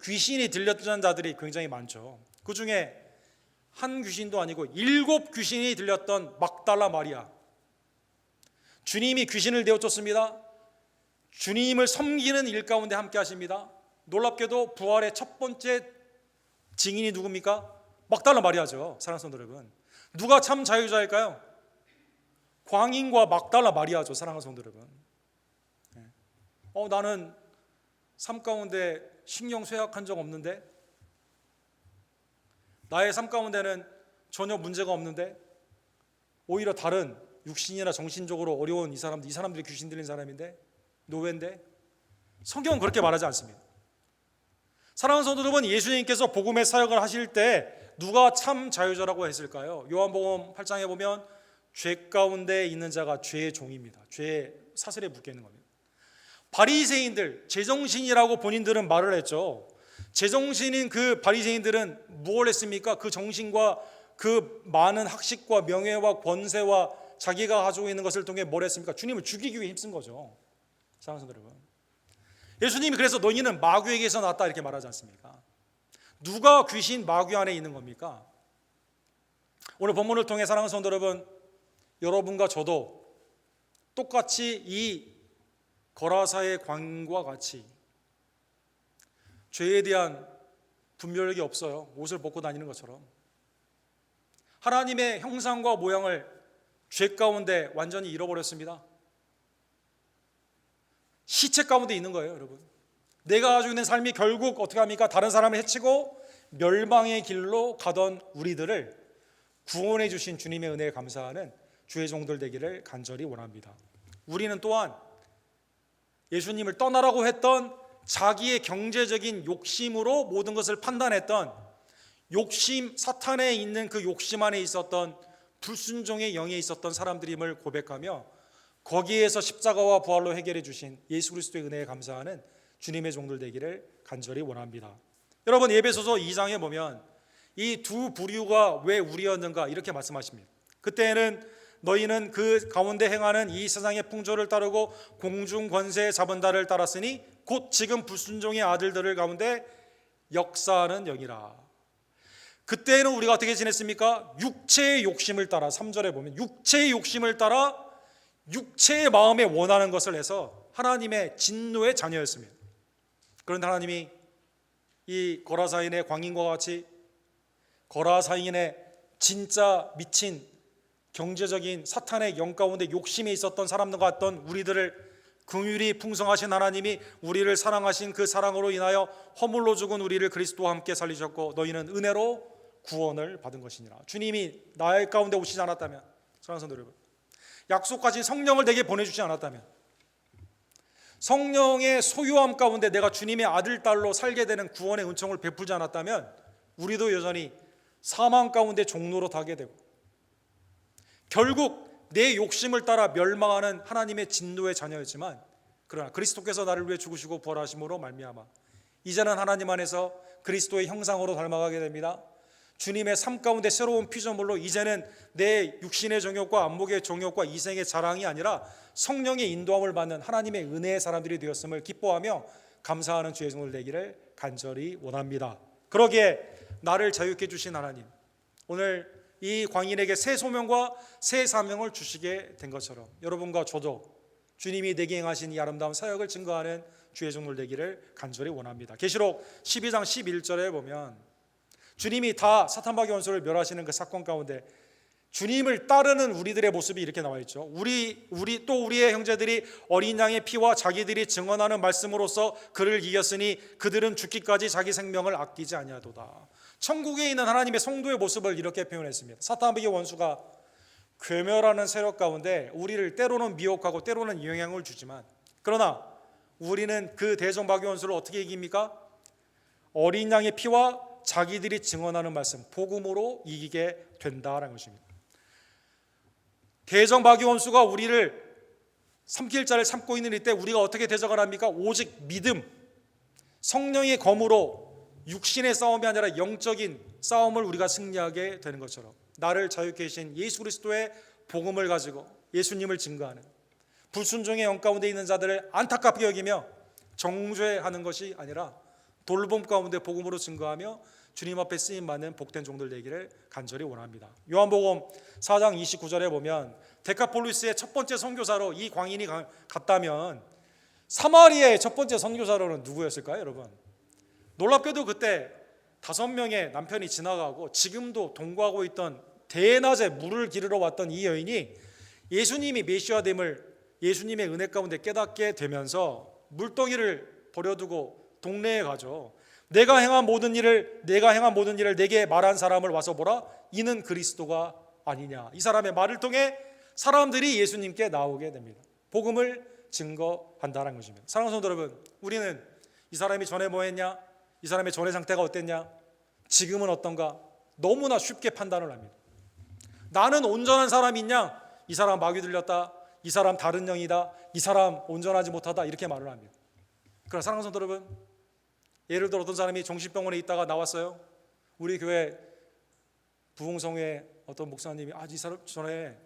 귀신이 들렸던 자들이 굉장히 많죠. 그 중에 한 귀신도 아니고 7 귀신이 들렸던 막달라 마리아, 주님이 귀신을 내어쫓습니다. 주님을 섬기는 일 가운데 함께 하십니다. 놀랍게도 부활의 첫 번째 증인이 누굽니까? 막달라 마리아죠. 사랑하는 성도 여러분, 누가 참 자유자일까요? 광인과 막달라 마리아죠. 사랑하는 성도 여러분, 나는 삶 가운데 신경 쇠약한 적 없는데, 나의 삶 가운데는 전혀 문제가 없는데, 오히려 다른 육신이나 정신적으로 어려운 이 사람들이 귀신 들린 사람인데, 노예인데. 성경은 그렇게 말하지 않습니다. 사랑하는 성도 여러분, 예수님께서 복음의 사역을 하실 때 누가 참 자유자라고 했을까요? 요한복음 8장에 보면 죄 가운데 있는 자가 죄의 종입니다. 죄의 사슬에 묶여 있는 겁니다. 바리새인들, 제정신이라고 본인들은 말을 했죠. 제정신인 그 바리새인들은 무엇을 했습니까? 그 정신과 그 많은 학식과 명예와 권세와 자기가 가지고 있는 것을 통해 뭘 했습니까? 주님을 죽이기 위해 힘쓴 거죠. 사랑하는 여러분, 예수님이 그래서 너희는 마귀에게서 났다 이렇게 말하지 않습니까? 누가 귀신 마귀 안에 있는 겁니까? 오늘 본문을 통해 사랑하는 성도 여러분, 여러분과 저도 똑같이 이 거라사의 광과 같이 죄에 대한 분별력이 없어요. 옷을 벗고 다니는 것처럼 하나님의 형상과 모양을 죄 가운데 완전히 잃어버렸습니다. 시체 가운데 있는 거예요. 여러분, 내가 가지고 있는 삶이 결국 어떻게 합니까? 다른 사람을 해치고 멸망의 길로 가던 우리들을 구원해 주신 주님의 은혜에 감사하는 주의 종들 되기를 간절히 원합니다. 우리는 또한 예수님을 떠나라고 했던 자기의 경제적인 욕심으로 모든 것을 판단했던 욕심, 사탄에 있는 그 욕심 안에 있었던 불순종의 영에 있었던 사람들임을 고백하며 거기에서 십자가와 부활로 해결해 주신 예수 그리스도의 은혜에 감사하는 주님의 종들 되기를 간절히 원합니다. 여러분, 에베소서 2장에 보면 이 두 부류가 왜 우리였는가 이렇게 말씀하십니다. 그때는 너희는 그 가운데 행하는 이 세상의 풍조를 따르고 공중 권세에 잡은 자를 따랐으니 곧 지금 불순종의 아들들을 가운데 역사하는 영이라. 그때는 우리가 어떻게 지냈습니까? 육체의 욕심을 따라, 3절에 보면 육체의 욕심을 따라 육체의 마음에 원하는 것을 해서 하나님의 진노의 자녀였습니다. 그런데 하나님이 이 거라사인의 광인과 같이 거라사인의 진짜 미친 경제적인 사탄의 영 가운데 욕심에 있었던 사람들 같던 우리들을 긍휼이 풍성하신 하나님이 우리를 사랑하신 그 사랑으로 인하여 허물로 죽은 우리를 그리스도와 함께 살리셨고 너희는 은혜로 구원을 받은 것이니라. 주님이 나의 가운데 오시지 않았다면, 사랑하는 성도 여러분, 약속하신 성령을 내게 보내주지 않았다면, 성령의 소유함 가운데 내가 주님의 아들, 딸로 살게 되는 구원의 은총을 베풀지 않았다면 우리도 여전히 사망 가운데 종로로 타게 되고 결국 내 욕심을 따라 멸망하는 하나님의 진노의 자녀였지만, 그러나 그리스도께서 나를 위해 죽으시고 부활하심으로 말미암아 이제는 하나님 안에서 그리스도의 형상으로 닮아가게 됩니다. 주님의 삶 가운데 새로운 피조물로 이제는 내 육신의 정욕과 안목의 정욕과 이생의 자랑이 아니라 성령의 인도함을 받는 하나님의 은혜의 사람들이 되었음을 기뻐하며 감사하는 주의 종들 되기를 간절히 원합니다. 그러기에 나를 자유케 주신 하나님, 오늘 이 광인에게 새 소명과 새 사명을 주시게 된 것처럼 여러분과 저도 주님이 내게 행하신 이 아름다운 사역을 증거하는 주의 종들 되기를 간절히 원합니다. 계시록 12장 11절에 보면 주님이 다 사탄마귀 원수를 멸하시는 그 사건 가운데 주님을 따르는 우리들의 모습이 이렇게 나와 있죠. 우리의 형제들이 어린 양의 피와 자기들이 증언하는 말씀으로써 그를 이겼으니 그들은 죽기까지 자기 생명을 아끼지 아니하도다. 천국에 있는 하나님의 성도의 모습을 이렇게 표현했습니다. 사탄마귀 원수가 괴멸하는 세력 가운데 우리를 때로는 미혹하고 때로는 영향을 주지만, 그러나 우리는 그 대적마귀 원수를 어떻게 이깁니까? 어린 양의 피와 자기들이 증언하는 말씀, 복음으로 이기게 된다라는 것입니다. 대적마귀 원수가 우리를 삼킬 자를 삼고 있는 이때 우리가 어떻게 대적을 합니까? 오직 믿음, 성령의 검으로 육신의 싸움이 아니라 영적인 싸움을 우리가 승리하게 되는 것처럼 나를 자유케 하신 예수 그리스도의 복음을 가지고 예수님을 증거하는 불순종의 영 가운데 있는 자들을 안타깝게 여기며 정죄하는 것이 아니라 돌봄 가운데 복음으로 증거하며 주님 앞에 쓰임받는 복된 종들 되기를 간절히 원합니다. 요한복음 4장 29절에 보면 데카폴리스의 첫 번째 선교사로 이 광인이 갔다면 사마리아의 첫 번째 선교사로는 누구였을까요, 여러분? 놀랍게도 그때 5명의 남편이 지나가고 지금도 동거하고 있던 대낮에 물을 기르러 왔던 이 여인이 예수님이 메시아됨을 예수님의 은혜 가운데 깨닫게 되면서 물동이를 버려두고 동네에 가죠. 내가 행한 모든 일을 내게 말한 사람을 와서 보라, 이는 그리스도가 아니냐. 이 사람의 말을 통해 사람들이 예수님께 나오게 됩니다. 복음을 증거한다는 것입니다. 사랑하는 성도 여러분, 우리는 이 사람이 전에 뭐 했냐, 이 사람의 전의 상태가 어땠냐, 지금은 어떤가 너무나 쉽게 판단을 합니다. 나는 온전한 사람이냐, 이 사람 마귀 들렸다, 이 사람 다른 영이다, 이 사람 온전하지 못하다, 이렇게 말을 합니다. 그러나 사랑하는 성도 여러분, 예를 들어 어떤 사람이 정신병원에 있다가 나왔어요. 우리 교회 부흥성회 어떤 목사님이 이 사람 전에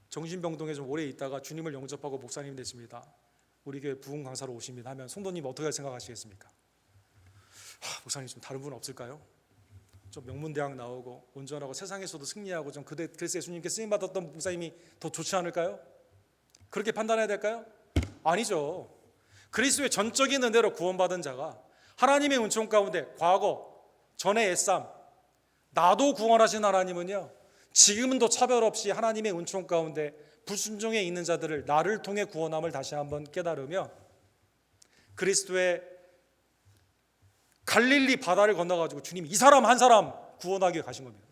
정신병동에 좀 오래 있다가 주님을 영접하고 목사님 됐습니다. 우리 교회 부흥 강사로 오십니다 하면 성도님 어떻게 생각하시겠습니까? 목사님 좀 다른 분 없을까요? 좀 명문대학 나오고 온전하고 세상에서도 승리하고 좀 그래서 예수님께 쓰임받았던 목사님이 더 좋지 않을까요? 그렇게 판단해야 될까요? 아니죠. 그리스도의 전적인 은혜로 구원받은 자가 하나님의 은총 가운데 과거, 전의 애쌈, 나도 구원하신 하나님은요, 지금도 차별 없이 하나님의 은총 가운데 불순종에 있는 자들을 나를 통해 구원함을 다시 한번 깨달으며 그리스도의 갈릴리 바다를 건너가지고 주님이 이 사람 한 사람 구원하기 위해 가신 겁니다.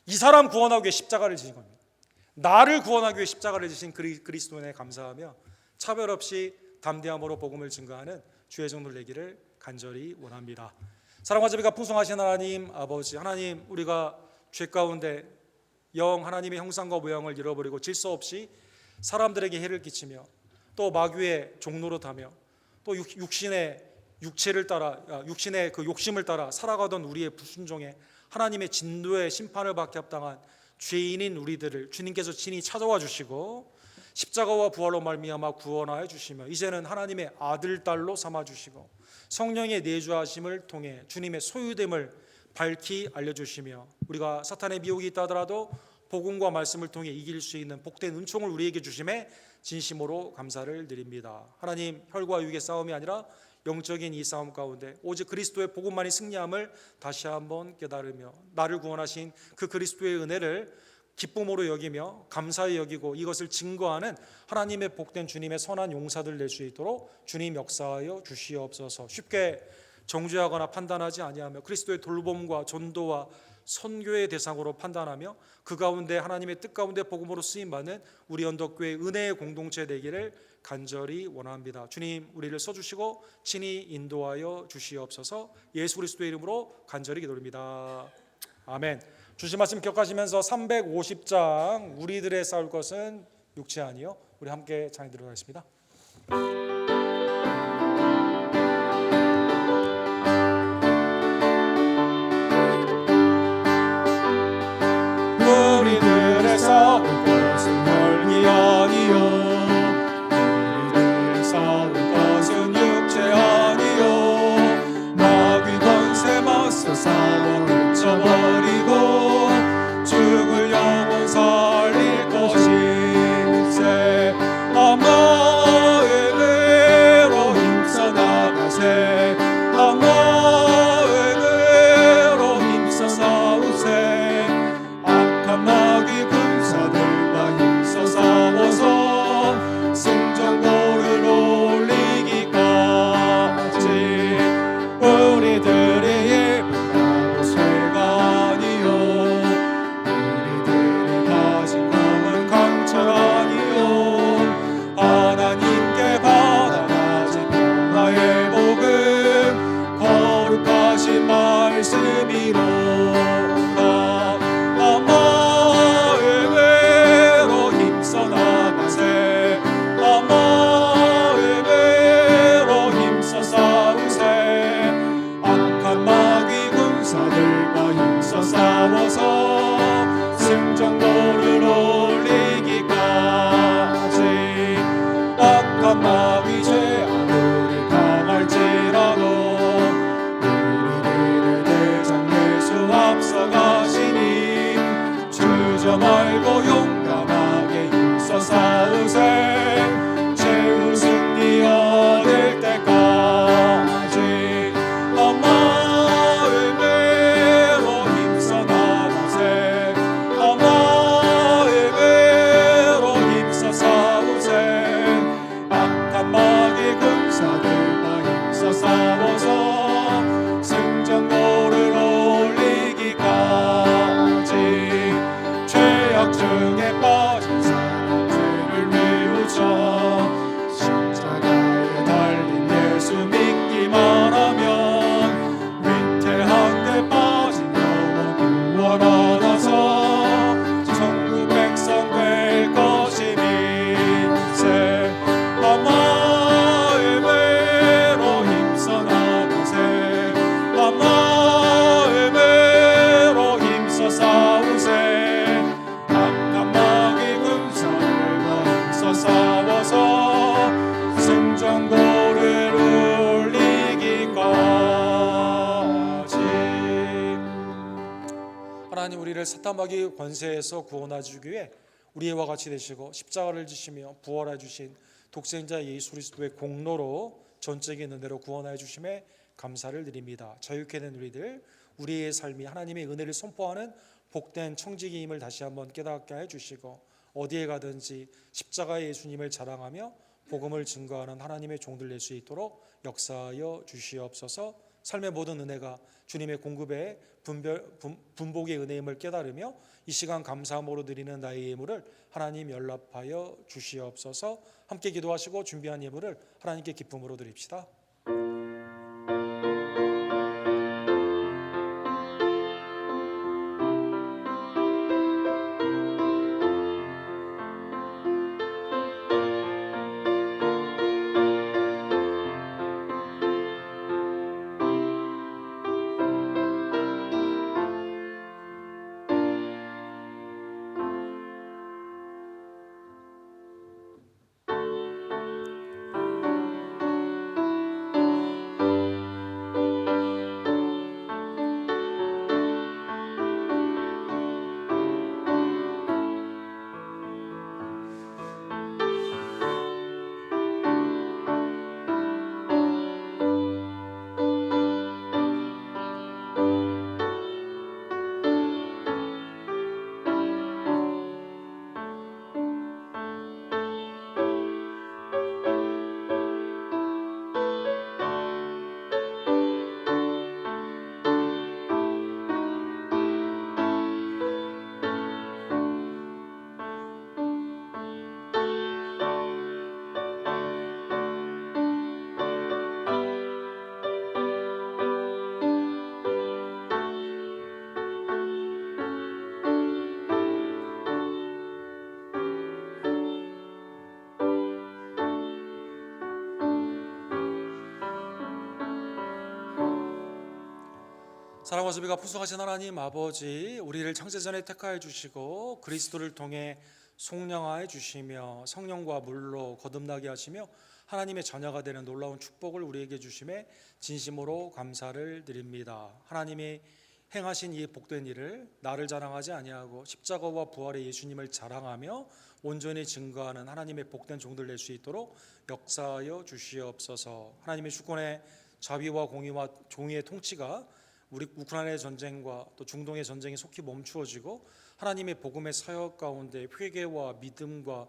이 사람 구원하기 위해 십자가를 지신 겁니다. 나를 구원하기 위해 십자가를 지신 그리스도에 감사하며 차별 없이 담대함으로 복음을 증거하는 주의 종들 되기를 간절히 원합니다. 사랑과 자비가 풍성하신 하나님 아버지, 하나님, 우리가 죄 가운데 영 하나님의 형상과 모양을 잃어버리고 질서 없이 사람들에게 해를 끼치며 또 마귀의 종노릇 하며 또 육신의 육체를 따라 육신의 그 욕심을 따라 살아가던 우리의 불순종에 하나님의 진노의 심판을 받게 합당한 죄인인 우리들을 주님께서 친히 찾아와 주시고 십자가와 부활로 말미암아 구원하여 주시며 이제는 하나님의 아들 딸로 삼아 주시고 성령의 내주하심을 통해 주님의 소유됨을 밝히 알려주시며 우리가 사탄의 미혹이 있다 하더라도 복음과 말씀을 통해 이길 수 있는 복된 은총을 우리에게 주심에 진심으로 감사를 드립니다. 하나님, 혈과 육의 싸움이 아니라 영적인 이 싸움 가운데 오직 그리스도의 복음만이 승리함을 다시 한번 깨달으며 나를 구원하신 그 그리스도의 은혜를 기쁨으로 여기며 감사히 여기고 이것을 증거하는 하나님의 복된 주님의 선한 용사들 될 수 있도록 주님 역사하여 주시옵소서. 쉽게 정죄하거나 판단하지 아니하며 그리스도의 돌봄과 전도와 선교의 대상으로 판단하며 그 가운데 하나님의 뜻 가운데 복음으로 쓰임받는 우리 언덕교회 은혜의 공동체 되기를 간절히 원합니다. 주님, 우리를 써주시고 친히 인도하여 주시옵소서. 예수 그리스도의 이름으로 간절히 기도드립니다. 아멘. 주신 말씀 기억하시면서 350장 우리들의 싸울 것은 육체 아니요, 우리 함께 찬양 드리겠습니다. 우리들의 싸울 것은 혈기 아니요, 우리들의 싸울 것은 육체 아니요, 마귀 권세 맞서 싸워 붙여버리고 죽을 영혼 살릴 것일세. 아마엘레 우리를 사탄 마귀의 권세에서 구원해 주기 위해 우리와 같이 되시고 십자가를 지시며 부활해 주신 독생자 예수 그리스도의 공로로 전적인 은혜로 구원해 주심에 감사를 드립니다. 자유케 된 우리들, 우리의 삶이 하나님의 은혜를 선포하는 복된 청지기임을 다시 한번 깨닫게 해 주시고 어디에 가든지 십자가의 예수님을 자랑하며 복음을 증거하는 하나님의 종들 될 수 있도록 역사하여 주시옵소서. 삶의 모든 은혜가 주님의 공급에 분복의 은혜임을 깨달으며 이 시간 감사함으로 드리는 나의 예물을 하나님 연락하여 주시옵소서. 함께 기도하시고 준비한 예물을 하나님께 기쁨으로 드립시다. 사랑과 자비가 풍성하신 하나님 아버지, 우리를 창세전에 택하여 주시고 그리스도를 통해 속량하여 주시며 성령과 물로 거듭나게 하시며 하나님의 자녀가 되는 놀라운 축복을 우리에게 주심에 진심으로 감사를 드립니다. 하나님이 행하신 이 복된 일을 나를 자랑하지 아니하고 십자가와 부활의 예수님을 자랑하며 온전히 증거하는 하나님의 복된 종들 될 수 있도록 역사하여 주시옵소서. 하나님의 주권의 자비와 공의와 종의의 통치가 우리 우크라이나의 전쟁과 또 중동의 전쟁이 속히 멈추어지고 하나님의 복음의 사역 가운데 회개와 믿음과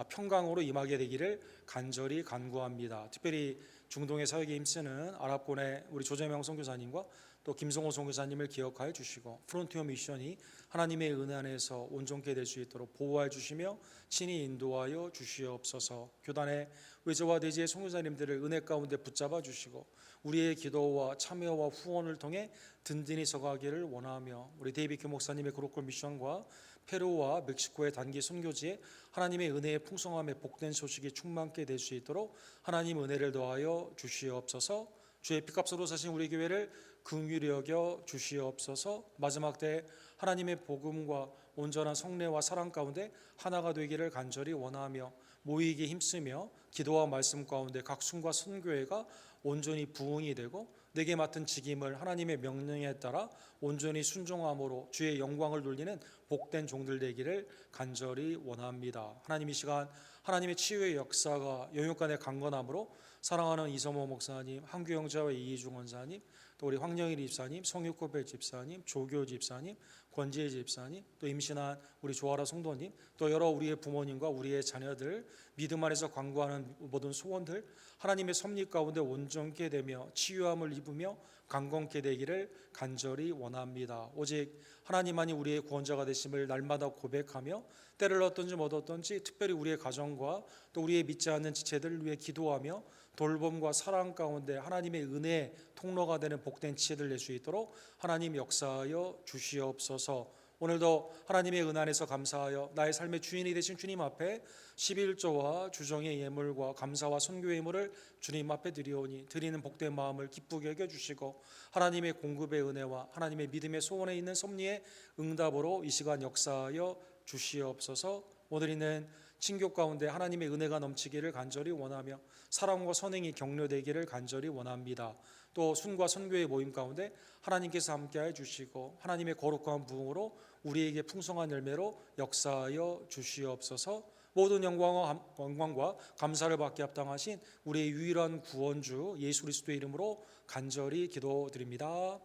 평강으로 임하게 되기를 간절히 간구합니다. 특별히 중동의 사역에 힘쓰는 아랍권의 우리 조재명 선교사님과 또 김성호 선교사님을 기억하여 주시고 프론티어 미션이 하나님의 은혜 안에서 온전케 될 수 있도록 보호해 주시며 친히 인도하여 주시옵소서. 교단의 외저와 대지의 선교사님들을 은혜 가운데 붙잡아 주시고 우리의 기도와 참여와 후원을 통해 든든히 서가기를 원하며 우리 데이비드 목사님의 그로콜 미션과 페루와 멕시코의 단기 선교지에 하나님의 은혜의 풍성함에 복된 소식이 충만케 될 수 있도록 하나님 은혜를 더하여 주시옵소서. 주의 피값으로 사신 우리 교회를 긍휼히 여겨 주시옵소서. 마지막 때 하나님의 복음과 온전한 성례와 사랑 가운데 하나가 되기를 간절히 원하며 모이기에 힘쓰며 기도와 말씀 가운데 각순과 선교회가 온전히 부흥이 되고 내게 맡은 직임을 하나님의 명령에 따라 온전히 순종함으로 주의 영광을 돌리는 복된 종들 되기를 간절히 원합니다. 하나님 이 시간 하나님의 치유의 역사가 영육간의 강건함으로 사랑하는 이성모 목사님, 한규 형제와 이희중 원사님, 또 우리 황영일 집사님, 성육고백 집사님, 조교 집사님, 권지혜 집사님, 또 임신한 우리 조아라 성도님, 또 여러 우리의 부모님과 우리의 자녀들, 믿음 안에서 간구하는 모든 소원들 하나님의 섭리 가운데 온전케 되며 치유함을 입으며 강건케 되기를 간절히 원합니다. 오직 하나님만이 우리의 구원자가 되심을 날마다 고백하며 때를 얻든지 못 얻든지 특별히 우리의 가정과 또 우리의 믿지 않는 지체들을 위해 기도하며 돌봄과 사랑 가운데 하나님의 은혜의 통로가 되는 복된 지체들 낼 수 있도록 하나님 역사하여 주시옵소서. 오늘도 하나님의 은혜 안에서 감사하여 나의 삶의 주인이 되신 주님 앞에 11조와 주정의 예물과 감사와 선교의 예물을 주님 앞에 드리오니 드리는 복된 마음을 기쁘게 여겨주시고 하나님의 공급의 은혜와 하나님의 믿음의 소원에 있는 섭리의 응답으로 이 시간 역사하여 주시옵소서. 오늘 있는 친교 가운데 하나님의 은혜가 넘치기를 간절히 원하며 사랑과 선행이 격려되기를 간절히 원합니다. 또 순과 선교의 모임 가운데 하나님께서 함께하여 주시고 하나님의 거룩한 부흥으로 우리에게 풍성한 열매로 역사하여 주시옵소서. 모든 영광과 감사를 받게 합당하신 우리의 유일한 구원주 예수 그리스도의 이름으로 간절히 기도드립니다.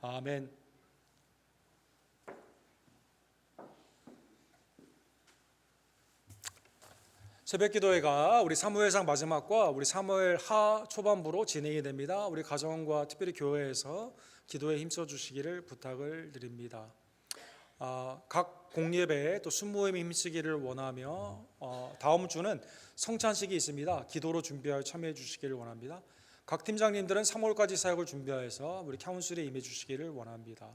아멘. 새벽기도회가 우리 사무엘상 마지막과 우리 사무엘 하 초반부로 진행이 됩니다. 우리 가정과 특별히 교회에서 기도에 힘써 주시기를 부탁을 드립니다. 각 공예배에 또 순모임에 힘쓰기를 원하며 다음 주는 성찬식이 있습니다. 기도로 준비하여 참여해 주시기를 원합니다. 각 팀장님들은 3월까지 사역을 준비하여서 우리 카운슬에 임해 주시기를 원합니다.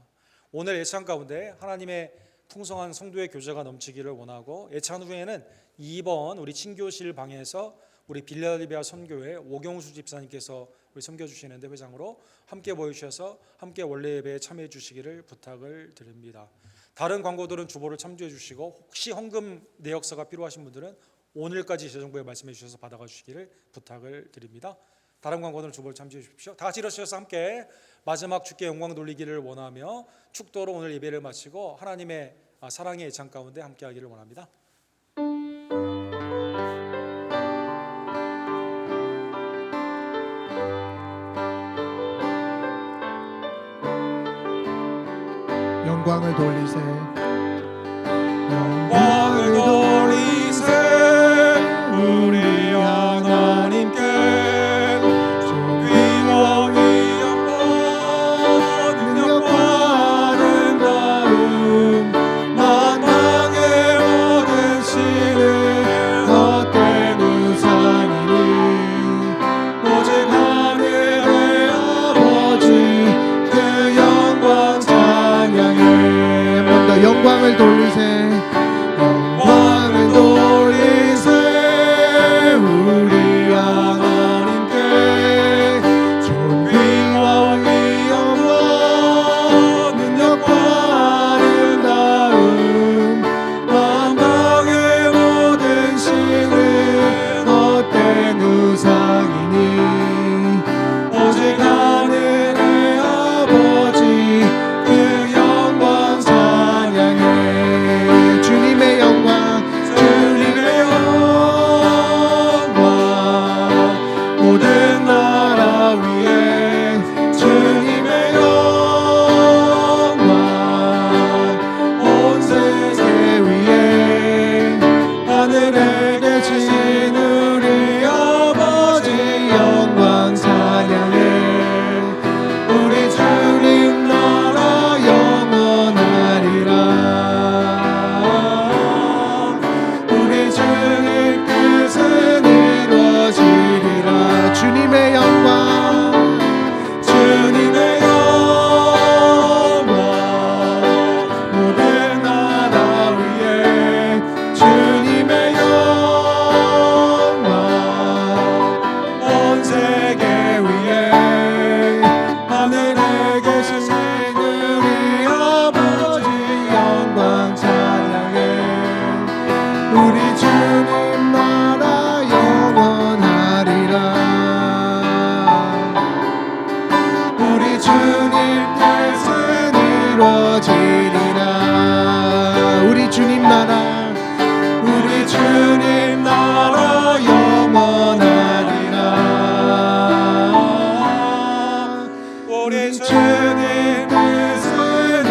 오늘 예찬 가운데 하나님의 풍성한 성도의 교제가 넘치기를 원하고 예찬 후에는 2번 우리 친교실 방에서 우리 빌라델비아 선교회 오경수 집사님께서 우리 섬겨주시는데 회장으로 함께 모여주셔서 함께 원래 예배에 참여해 주시기를 부탁을 드립니다. 다른 광고들은 주보를 참조해 주시고 혹시 헌금 내역서가 필요하신 분들은 오늘까지 재정부에 말씀해 주셔서 받아가 주시기를 부탁을 드립니다. 다른 광고들은 주보를 참조해 주십시오. 다 같이 일어서셔서 함께 마지막 주께 영광 돌리기를 원하며 축도로 오늘 예배를 마치고 하나님의 사랑의 예찬 가운데 함께하기를 원합니다. 영광을 돌리세 영광을 돌리세 우리 하나님께 존귀와 위엄과 능력과 아름다움 만왕의 모든 신은 헛된 우상이니 오직 하늘의 아버지 그 영광 찬양해 먼저 영광을 돌리세 영광을 돌리세 우리 하나님께 존귀와 위엄과 능력과 아름다움 만왕의 모든 신은 헛된 우상이니 오직 하늘의 아버지 그 영광 찬양해 주님의 영광 주님의 영광 모든 나라 위에 주님의 영광 온 세계 위에 하늘에 계신 우리 아버지 영광 찬양해 우리 주님 나라 영원하리라 우리 주님 뜻은 이루어지리라 주님의 영광 주님의 영광 모든 나라 위에 주님의 영광 온 세계 위에 하늘에 계신 우리 아버지 영광 찬양해 우리 주님 나라 영원하리라 우리 주님 뜻은 이루어지리라 우리 주님 나라 영원하리라 우리 주님 뜻은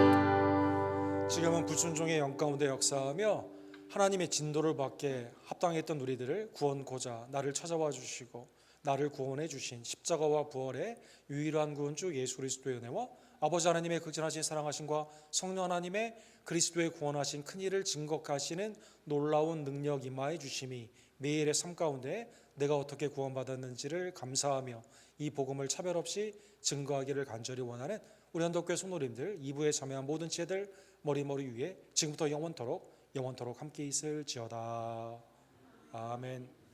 이루어지리라 지금은 불순종의 영 가운데 역사하며 하나님의 진도를 받게 합당했던 우리들을 구원고자 나를 찾아와 주시고 나를 구원해 주신 십자가와 부활의 유일한 구원주 예수 그리스도의 은혜와 아버지 하나님의 극진하신 사랑하심과 성령 하나님의 그리스도의 구원하신 큰일을 증거하시는 놀라운 능력 임하여 주심이 매일의 삶 가운데 내가 어떻게 구원받았는지를 감사하며 이 복음을 차별 없이 증거하기를 간절히 원하는 우리 한덕교회 성도님들 2부에 참여한 모든 지혜들 머리 위에 지금부터 영원토록 함께 있을지어다. 아멘.